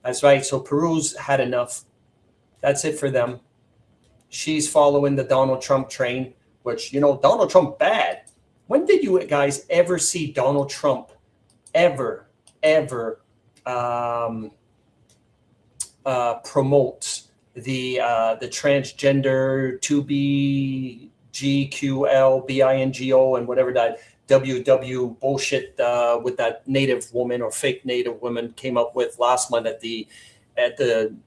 That's right. So Peru's had enough. That's it for them. She's following the Donald Trump train, which, you know, Donald Trump bad. When did you guys ever see Donald Trump ever promote the transgender 2BGQL BINGO and whatever that WW bullshit with that native woman or fake native woman came up with last month at the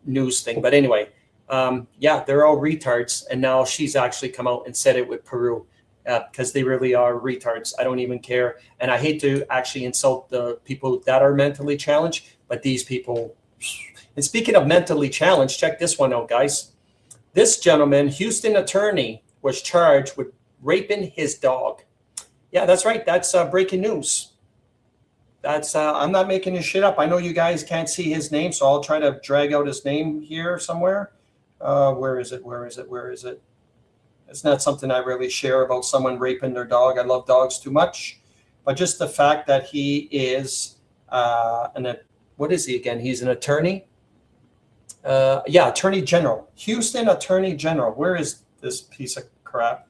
news thing? But anyway, yeah, they're all retards, and now she's actually come out and said it with Peru. Because they really are retards. I don't even care. And I hate to actually insult the people that are mentally challenged, but these people. And speaking of mentally challenged, check this one out, guys. This gentleman, Houston attorney, was charged with raping his dog. Yeah, that's right. That's breaking news. That's I'm not making this shit up. I know you guys can't see his name, so I'll try to drag out his name here somewhere. Where is it? Where is it? Where is it? It's not something I really share about someone raping their dog. I love dogs too much. But just the fact that he is, what is he again? He's an attorney. Yeah, Attorney General. Houston Attorney General. Where is this piece of crap?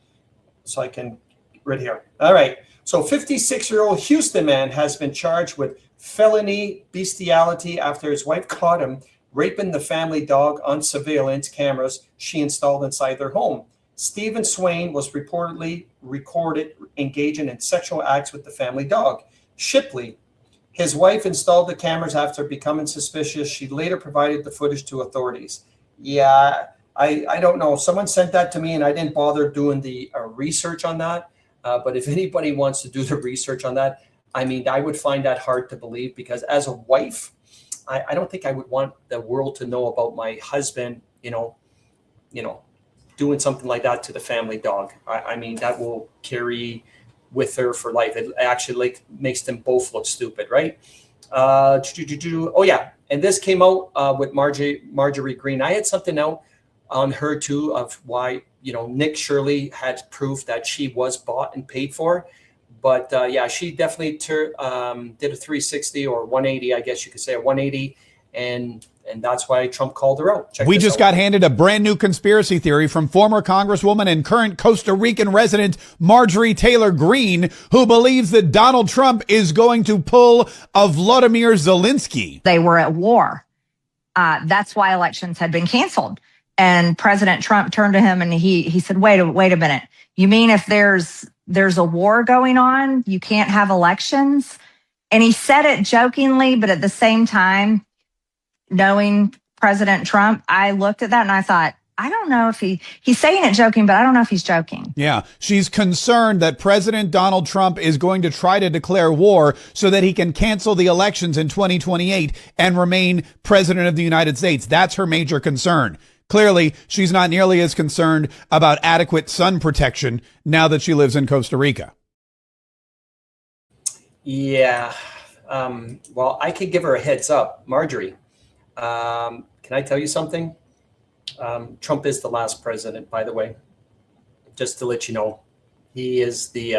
So I can, right here. All right. So 56-year-old Houston man has been charged with felony bestiality after his wife caught him raping the family dog on surveillance cameras she installed inside their home. Stephen Swain was reportedly recorded engaging in sexual acts with the family dog, Shipley. His wife installed the cameras after becoming suspicious. She later provided the footage to authorities. Yeah, I don't know. Someone sent that to me, and I didn't bother doing the research on that. But if anybody wants to do the research on that, I mean, I would find that hard to believe, because as a wife, I don't think I would want the world to know about my husband, you know, doing something like that to the family dog. I mean, that will carry with her for life. It actually makes them both look stupid, right? Oh yeah, and this came out with Marjorie Greene. I had something out on her too of why, you know, Nick Shirley had proof that she was bought and paid for. But yeah, she definitely did a 360 or 180, I guess you could say a 180, and And that's why Trump called her out. Check We this just out. got handed a brand new conspiracy theory from former Congresswoman and current Costa Rican resident Marjorie Taylor Greene, who believes that Donald Trump is going to pull a Vladimir Zelensky. They were at war. That's why elections had been canceled. And President Trump turned to him and he said, wait a minute. You mean if there's a war going on, you can't have elections? And he said it jokingly, but at the same time, knowing President Trump, I looked at that and I thought, I don't know if he's saying it joking, but I don't know if he's joking. Yeah, she's concerned that President Donald Trump is going to try to declare war so that he can cancel the elections in 2028 and remain president of the United States. That's her major concern. Clearly, she's not nearly as concerned about adequate sun protection now that she lives in Costa Rica. Yeah. Well, I could give her a heads up. Marjorie, can I tell you something? Trump is the last president, by the way, just to let you know. He is the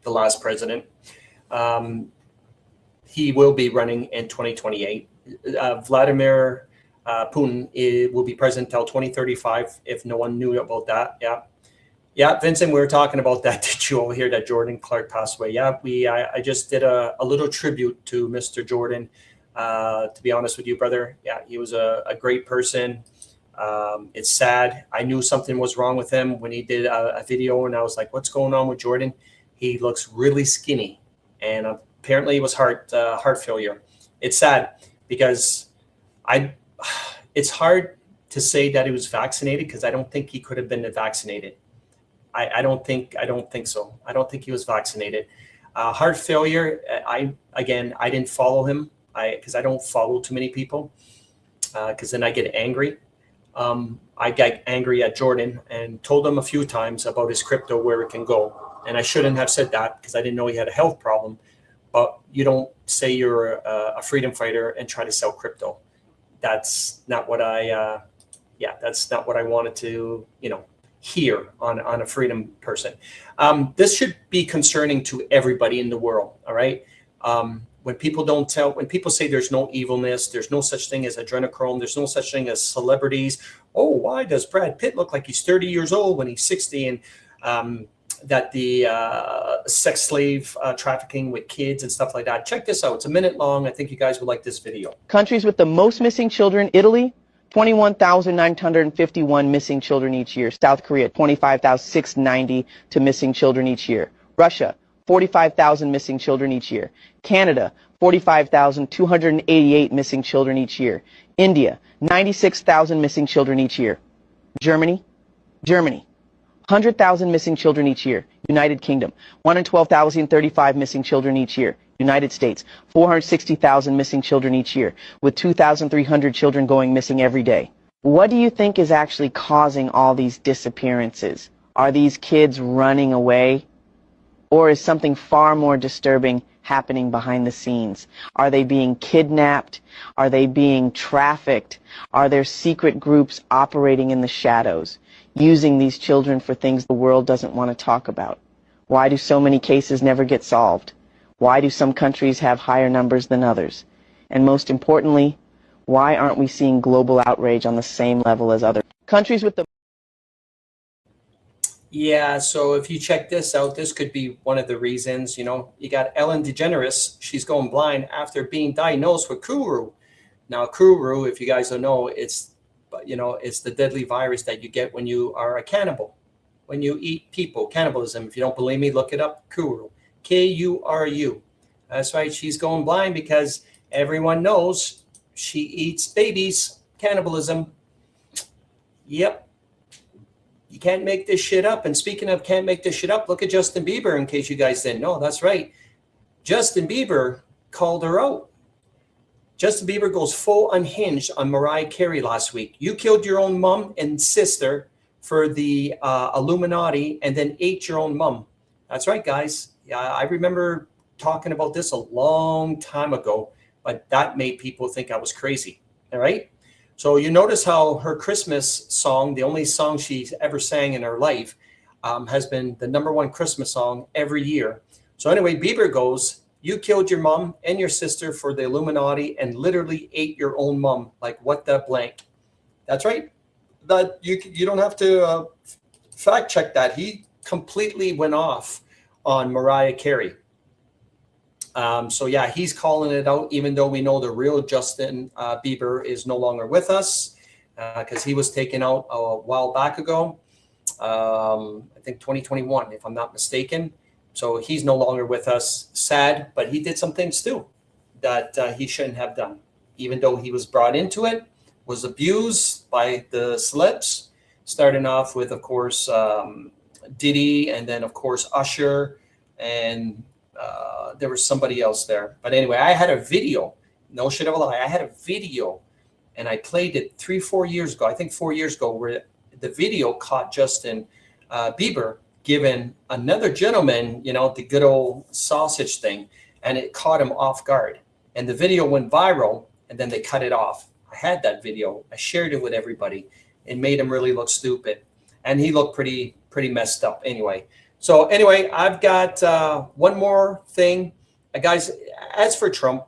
last president. He will be running in 2028. Vladimir Putin will be president until 2035, if no one knew about that. Yeah, Vincent, we were talking about that. Did you hear that Jordan Clark passed away? Yeah, I just did a little tribute to Mr. Jordan. To be honest with you, brother, yeah, he was a great person. It's sad. I knew something was wrong with him when he did a video, and I was like, what's going on with Jordan? He looks really skinny, and apparently it was heart failure. It's sad because it's hard to say that he was vaccinated because I don't think he could have been vaccinated. I don't think so. I don't think he was vaccinated. Heart failure. I didn't follow him because I don't follow too many people because then I get angry. I got angry at Jordan and told him a few times about his crypto, where it can go. And I shouldn't have said that because I didn't know he had a health problem. But you don't say you're a freedom fighter and try to sell crypto. That's not what that's not what I wanted to, hear on a freedom person. This should be concerning to everybody in the world. All right. When people say there's no evilness, there's no such thing as adrenochrome, there's no such thing as celebrities. Oh, why does Brad Pitt look like he's 30 years old when he's 60? And that the sex slave trafficking with kids and stuff like that. Check this out. It's a minute long. I think you guys would like this video. Countries with the most missing children: Italy, 21,951 missing children each year. South Korea, 25,690 to missing children each year. Russia, 45,000 missing children each year. Canada, 45,288 missing children each year. India, 96,000 missing children each year. Germany, 100,000 missing children each year. United Kingdom, 112,035 missing children each year. United States, 460,000 missing children each year, with 2,300 children going missing every day. What do you think is actually causing all these disappearances? Are these kids running away? Or is something far more disturbing happening behind the scenes? Are they being kidnapped? Are they being trafficked? Are there secret groups operating in the shadows, using these children for things the world doesn't want to talk about? Why do so many cases never get solved? Why do some countries have higher numbers than others? And most importantly, why aren't we seeing global outrage on the same level as other countries with the... Yeah, so if you check this out, this could be one of the reasons. You got Ellen DeGeneres. She's going blind after being diagnosed with Kuru. Now, Kuru, if you guys don't know, it's the deadly virus that you get when you are a cannibal, when you eat people. Cannibalism. If you don't believe me, look it up. Kuru, Kuru. That's right. She's going blind because everyone knows she eats babies. Cannibalism. Yep. You can't make this shit up. And speaking of can't make this shit up, look at Justin Bieber, in case you guys didn't know. That's right. Justin Bieber called her out. Justin Bieber goes full unhinged on Mariah Carey last week. You killed your own mom and sister for the Illuminati and then ate your own mom. That's right, guys. Yeah, I remember talking about this a long time ago, but that made people think I was crazy. All right. So you notice how her Christmas song, the only song she's ever sang in her life, has been the #1 Christmas song every year. So anyway, Bieber goes You killed your mom and your sister for the Illuminati and literally ate your own mom. Like, what the blank? That's right. That you don't have to fact check that. He completely went off on Mariah Carey. So yeah, he's calling it out, even though we know the real Justin Bieber is no longer with us, because he was taken out a while back ago. I think 2021, if I'm not mistaken. So he's no longer with us. Sad, but he did some things too that he shouldn't have done, even though he was brought into it, was abused by the celebs, starting off with, of course, Diddy, and then, of course, Usher, and there was somebody else there. But anyway, I had a video, no shit of a lie, I had a video, and I played it 3-4 years ago, I think 4 years ago, where the video caught Justin Bieber giving another gentleman, you know, the good old sausage thing, and it caught him off guard. And the video went viral, and then they cut it off. I had that video. I shared it with everybody. It made him really look stupid. And he looked pretty messed up anyway. So anyway, I've got one more thing. Guys, as for Trump,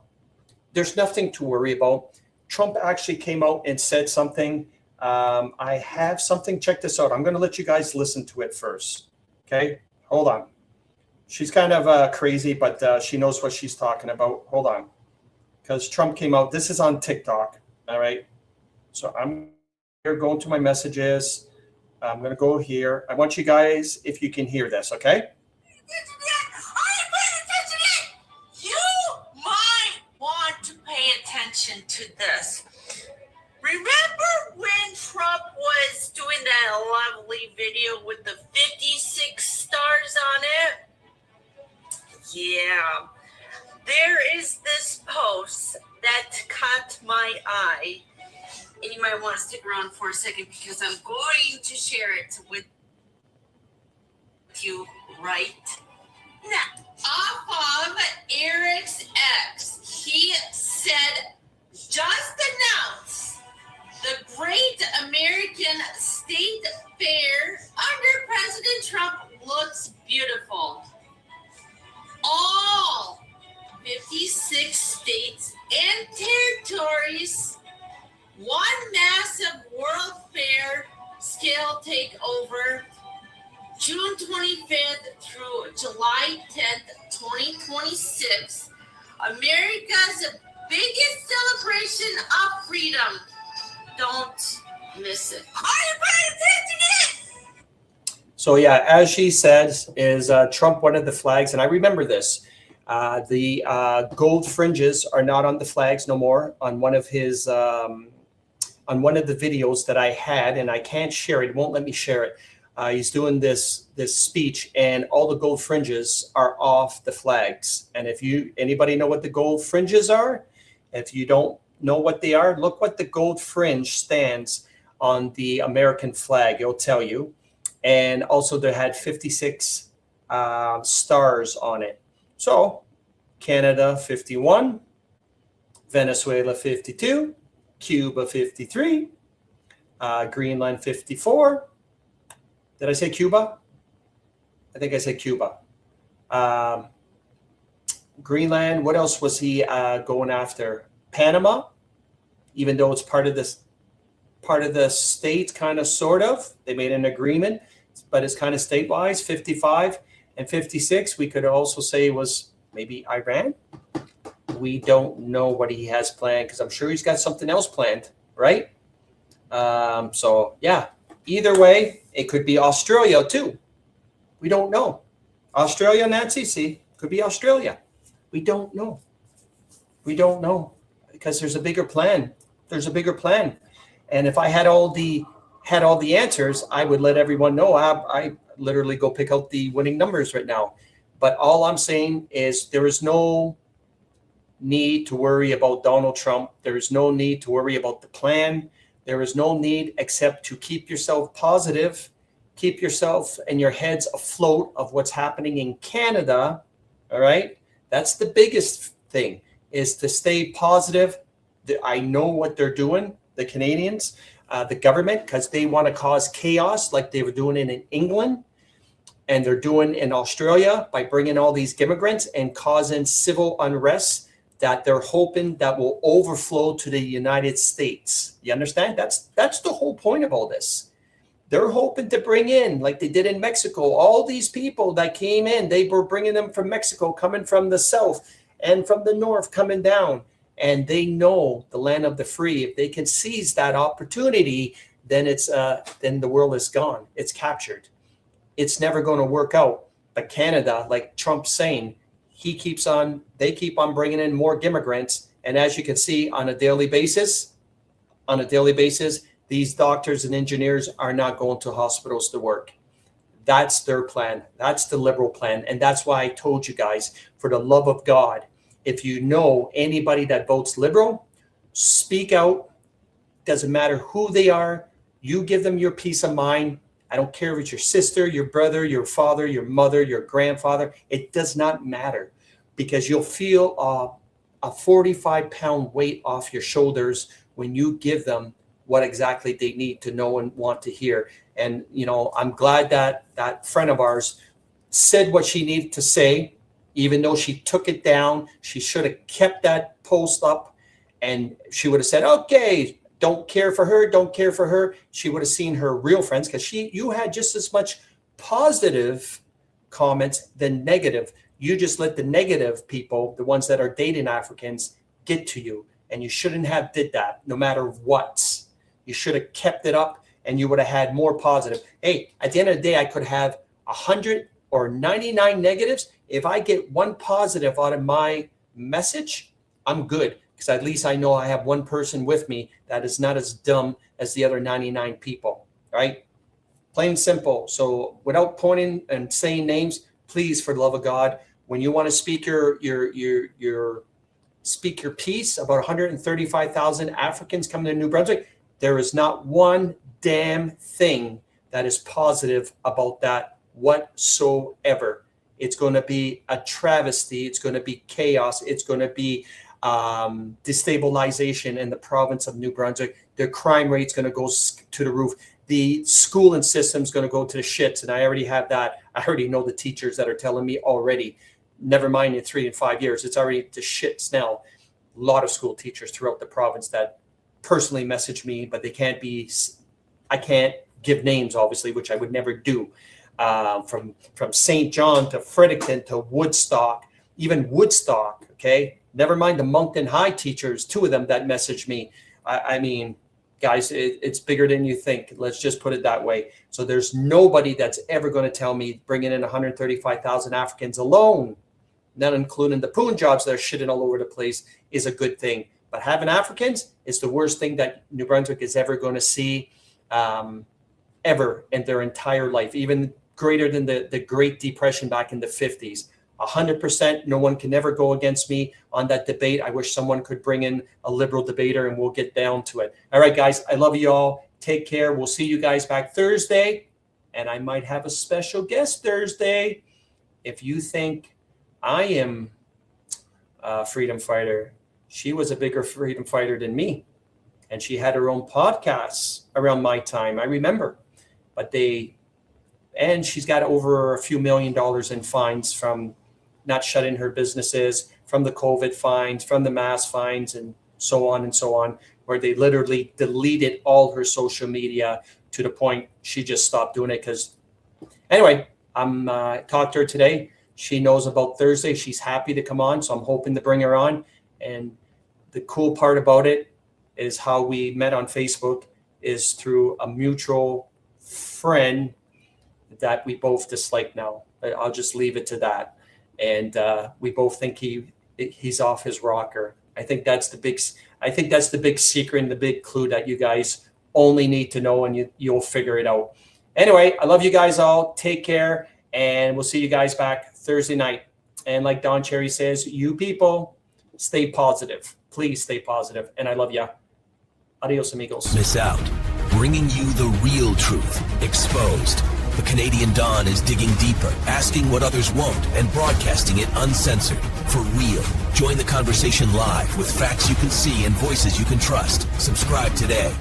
there's nothing to worry about. Trump actually came out and said something. I have something. Check this out. I'm going to let you guys listen to it first. Okay, hold on. She's kind of crazy, but she knows what she's talking about. Hold on. Because Trump came out. This is on TikTok. All right. So I'm here going to my messages. I'm going to go here. I want you guys, if you can hear this, okay? You might want to pay attention to this. Remember when Trump was doing that lovely video with the 56 stars on it? Yeah. There is this post that caught my eye. And you might want to stick around for a second because I'm going to share it with you right now. Off of Eric's ex, he said, just announced the Great American State Fair under President Trump looks beautiful. All 56 states and territories, one massive World Fair scale takeover, June 25th through July 10th, 2026. America's biggest celebration of freedom. Don't miss it. Are you paying attention? So yeah, as she says, is Trump wanted the flags, and I remember this. The gold fringes are not on the flags no more. On one of his, on one of the videos that I had, and I can't share it. It won't let me share it. He's doing this speech, and all the gold fringes are off the flags. And if anybody know what the gold fringes are, if you don't know what they are, look what the gold fringe stands on the American flag. It'll tell you. And also they had 56 stars on it. So Canada 51, Venezuela 52, Cuba 53, Greenland 54. Did I say Cuba? I think I said Cuba. Greenland. What else was he going after? Panama, even though it's part of the state, kind of, sort of. They made an agreement, but it's kind of state-wise. 55 and 56. We could also say was maybe Iran. We don't know what he has planned because I'm sure he's got something else planned, right? So yeah. Either way, it could be Australia too. We don't know. Australia, Nancy, see, could be Australia. We don't know. We don't know because there's a bigger plan. There's a bigger plan. And if I had all the answers, I would let everyone know. I literally go pick out the winning numbers right now. But all I'm saying is there is no need to worry about Donald Trump. There is no need to worry about the plan. There is no need except to keep yourself positive, keep yourself and your heads afloat of what's happening in Canada. All right. That's the biggest thing, is to stay positive. I know what they're doing, the Canadians, the government, because they want to cause chaos like they were doing it in England. and they're doing in Australia by bringing all these immigrants and causing civil unrest that they're hoping that will overflow to the United States. You understand? That's the whole point of all this. They're hoping to bring in, like they did in Mexico, all these people that came in. They were bringing them from Mexico, coming from the south and from the north, coming down. And they know the land of the free. If they can seize that opportunity, then then the world is gone. It's captured. It's never going to work out. But Canada, like Trump's saying, they keep on bringing in more immigrants. And as you can see on a daily basis, these doctors and engineers are not going to hospitals to work. That's their plan. That's the liberal plan. And that's why I told you guys, for the love of God, if you know anybody that votes liberal, speak out. Doesn't matter who they are. You give them your peace of mind. I don't care if it's your sister, your brother, your father, your mother, your grandfather. It does not matter, because you'll feel a 45-pound weight off your shoulders when you give them what exactly they need to know and want to hear. And, you know, I'm glad that that friend of ours said what she needed to say, even though she took it down. She should have kept that post up, and she would have said, okay, don't care for her. She would have seen her real friends, because you had just as much positive comments than negative. You just let the negative people, the ones that are dating Africans, get to you. And you shouldn't have did that, no matter what. You should have kept it up, and you would have had more positive. Hey, at the end of the day, I could have 100 or 99 negatives. If I get one positive out of my message, I'm good. Because at least I know I have one person with me that is not as dumb as the other 99 people, right? Plain and simple. So without pointing and saying names, please, for the love of God, when you want to speak your piece about 135,000 Africans coming to New Brunswick, there is not one damn thing that is positive about that whatsoever. It's going to be a travesty. It's going to be chaos. It's going to be destabilization in the province of New Brunswick. The crime rate's going to go to the roof. The schooling system's going to go to the shits. And I already have that. I already know the teachers that are telling me already, never mind in 3 and 5 years, it's already to shits now. A lot of school teachers throughout the province that personally message me, but I can't give names, obviously, which I would never do. From St. John to Fredericton to Woodstock, even Woodstock, okay? Never mind the Moncton High teachers, 2 of them that messaged me. I mean, guys, it's bigger than you think. Let's just put it that way. So there's nobody that's ever going to tell me bringing in 135,000 Africans alone, not including the Punjabs that are shitting all over the place, is a good thing. But having Africans is the worst thing that New Brunswick is ever going to see ever in their entire life, even greater than the Great Depression back in the 50s. 100%, no one can ever go against me on that debate. I wish someone could bring in a liberal debater and we'll get down to it. All right, guys, I love you all. Take care. We'll see you guys back Thursday. And I might have a special guest Thursday. If you think I am a freedom fighter, she was a bigger freedom fighter than me. And she had her own podcasts around my time, I remember. And she's got over a few $1 million in fines from not shutting her businesses, from the COVID fines, from the mass fines, and so on, where they literally deleted all her social media to the point she just stopped doing it. Because anyway, I'm talked to her today. She knows about Thursday. She's happy to come on, so I'm hoping to bring her on. And the cool part about it is how we met on Facebook is through a mutual friend that we both dislike now. I'll just leave it to that. And we both think he's off his rocker. I think that's the big secret and the big clue that you guys only need to know, and you'll figure it out. Anyway, I love you guys all. Take care, and we'll see you guys back Thursday night. And like Don Cherry says, you people, stay positive. Please stay positive. And I love you. Adios, amigos. Miss out. Bringing you the real truth, exposed. The Canadian Don is digging deeper, asking what others won't, and broadcasting it uncensored. For real. Join the conversation live with facts you can see and voices you can trust. Subscribe today.